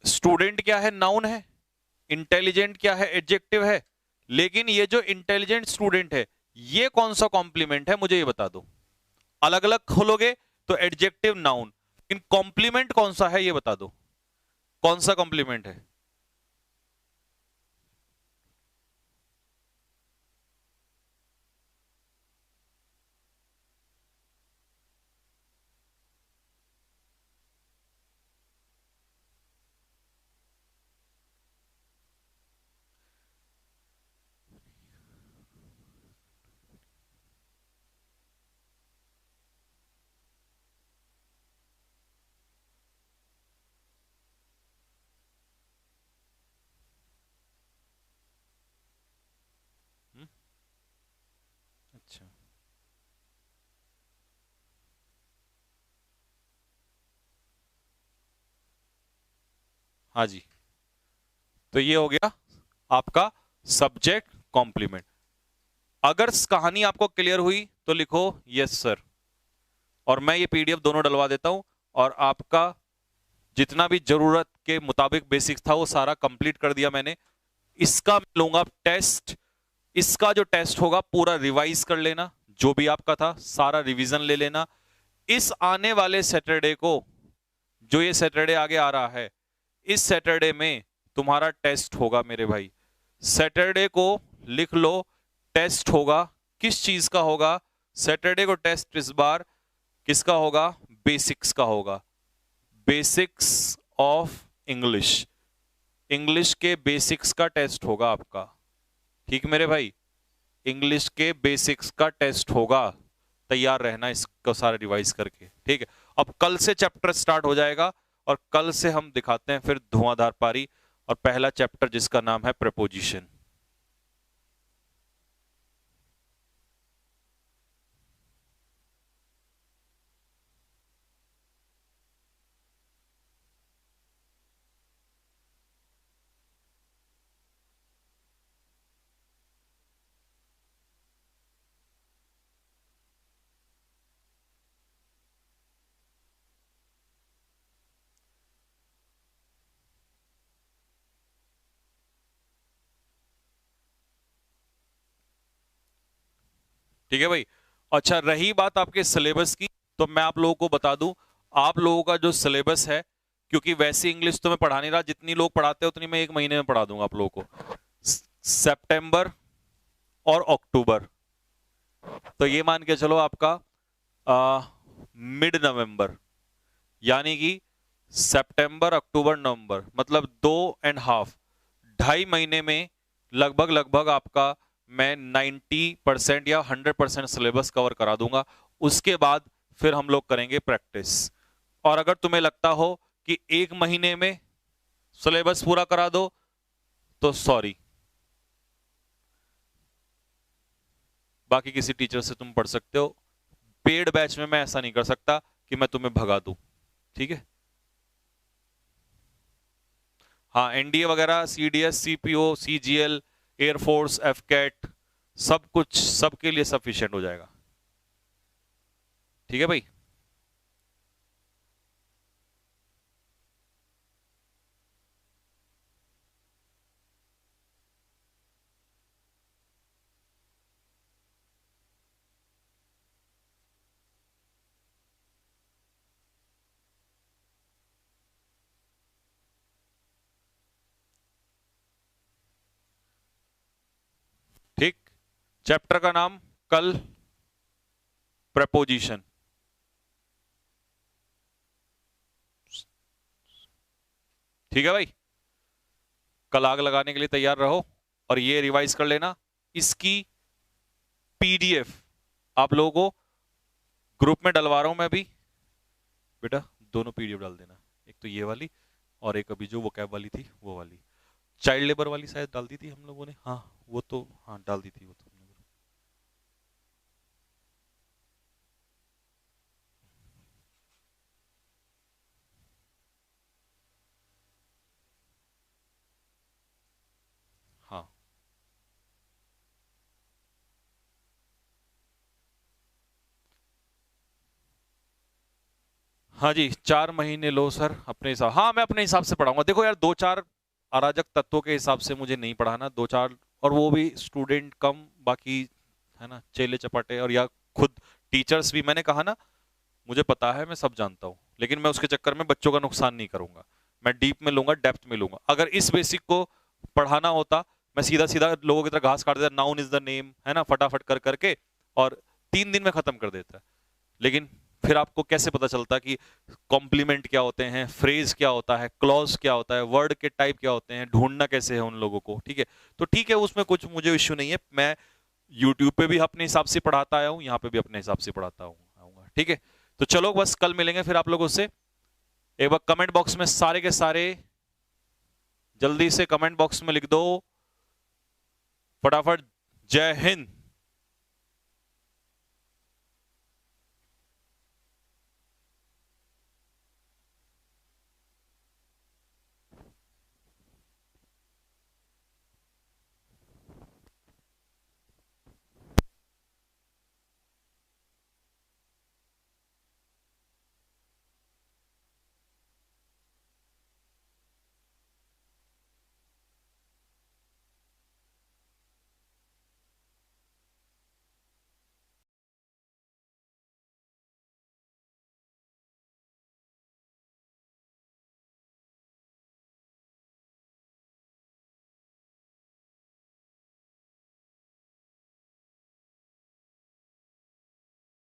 स्टूडेंट क्या है? नाउन है। इंटेलिजेंट क्या है? एडजेक्टिव है। लेकिन ये जो इंटेलिजेंट स्टूडेंट है, ये कौन सा कॉम्प्लीमेंट है मुझे ये बता दो। अलग अलग खोलोगे तो एडजेक्टिव, नाउन, इन कॉम्प्लीमेंट कौन सा है ये बता दो। कौन सा कॉम्प्लीमेंट है? हुँ? अच्छा, हाँ जी। तो ये हो गया आपका सब्जेक्ट कॉम्प्लीमेंट। अगर कहानी आपको क्लियर हुई तो लिखो यस सर, और मैं ये पीडीएफ दोनों डलवा देता हूं। और आपका जितना भी जरूरत के मुताबिक बेसिक्स था वो सारा कंप्लीट कर दिया मैंने। इसका मैं लूंगा टेस्ट। इसका जो टेस्ट होगा पूरा रिवाइज कर लेना, जो भी आपका था सारा रिवीजन ले लेना। इस आने वाले सैटरडे को, जो ये सैटरडे आगे आ रहा है, इस सैटरडे में तुम्हारा टेस्ट होगा मेरे भाई। सैटरडे को लिख लो, टेस्ट होगा। किस चीज का होगा? सैटरडे को टेस्ट इस बार किसका होगा? बेसिक्स का होगा। बेसिक्स ऑफ इंग्लिश, इंग्लिश के बेसिक्स का टेस्ट होगा आपका। ठीक मेरे भाई, इंग्लिश के बेसिक्स का टेस्ट होगा। तैयार रहना इसको सारा रिवाइज करके, ठीक है। अब कल से चैप्टर स्टार्ट हो जाएगा और कल से हम दिखाते हैं फिर धुआंधार पारी और पहला चैप्टर जिसका नाम है प्रेपोजिशन। ठीक है भाई। अच्छा, रही बात आपके सिलेबस की, तो मैं आप लोगों को बता दूं, आप लोगों का जो सिलेबस है, क्योंकि वैसी इंग्लिश तो मैं पढ़ा नहीं रहा, जितनी लोग पढ़ाते हैं उतनी मैं 1 महीने में पढ़ा दूंगा आप लोगों को। सितंबर और अक्टूबर, तो ये मान के चलो आपका मिड नवंबर, यानी कि सितंबर अक्टूबर नवंबर, मतलब 2.5 ढाई महीने में लगभग लगभग आपका मैं 90% या 100% सिलेबस कवर करा दूंगा। उसके बाद फिर हम लोग करेंगे प्रैक्टिस। और अगर तुम्हें लगता हो कि 1 महीने में सिलेबस पूरा करा दो, तो सॉरी, बाकी किसी टीचर से तुम पढ़ सकते हो। पेड बैच में मैं ऐसा नहीं कर सकता कि मैं तुम्हें भगा दूं, ठीक है। हाँ, एनडीए वगैरह, सीडीएस, सीपीओ, सीजीएल, एयरफोर्स, एफकेट, सब कुछ सबके लिए सफिशिएंट हो जाएगा। ठीक है भाई। ठीक, चैप्टर का नाम कल प्रपोजिशन। ठीक है भाई, कल आग लगाने के लिए तैयार रहो और ये रिवाइज कर लेना। इसकी पीडीएफ आप लोगों को ग्रुप में डलवा रहा हूं मैं भी, बेटा दोनों पीडीएफ डाल देना, एक तो ये वाली और एक अभी जो वोकैब वाली थी वो वाली। चाइल्ड लेबर वाली शायद डाल दी थी हम लोगों ने, हाँ वो तो, हाँ डाल दी थी वो तो। हाँ हाँ जी, 4 महीने लो सर अपने हिसाब। हाँ मैं अपने हिसाब से पढ़ाऊंगा। देखो यार, 2-4 अराजक तत्वों के हिसाब से मुझे नहीं पढ़ाना, 2-4, और वो भी स्टूडेंट कम, बाकी है ना चेले चपाटे, और या खुद टीचर्स भी। मैंने कहा ना, मुझे पता है, मैं सब जानता हूँ, लेकिन मैं उसके चक्कर में बच्चों का नुकसान नहीं करूंगा। मैं डीप में लूंगा, डेप्थ में लूंगा। अगर इस बेसिक को पढ़ाना होता, मैं सीधा सीधा लोगों की तरह घास काट देता, नाउन इज द नेम, है ना, फटाफट कर करके, और 3 दिन में खत्म कर देता। लेकिन फिर आपको कैसे पता चलता कि कॉम्प्लीमेंट क्या होते हैं, फ्रेज क्या होता है, क्लॉज क्या होता है, वर्ड के टाइप क्या होते हैं, ढूंढना कैसे है उन लोगों को। ठीक है, तो ठीक है, उसमें कुछ मुझे इश्यू नहीं है। मैं यूट्यूब पे भी अपने हिसाब से पढ़ाता आया हूँ, यहाँ पे भी अपने हिसाब से पढ़ाता हूँ आऊंगा। ठीक है, तो चलो बस कल मिलेंगे फिर आप लोगों से। एक बार कमेंट बॉक्स में सारे के सारे जल्दी से कमेंट बॉक्स में लिख दो फटाफट, जय हिंद।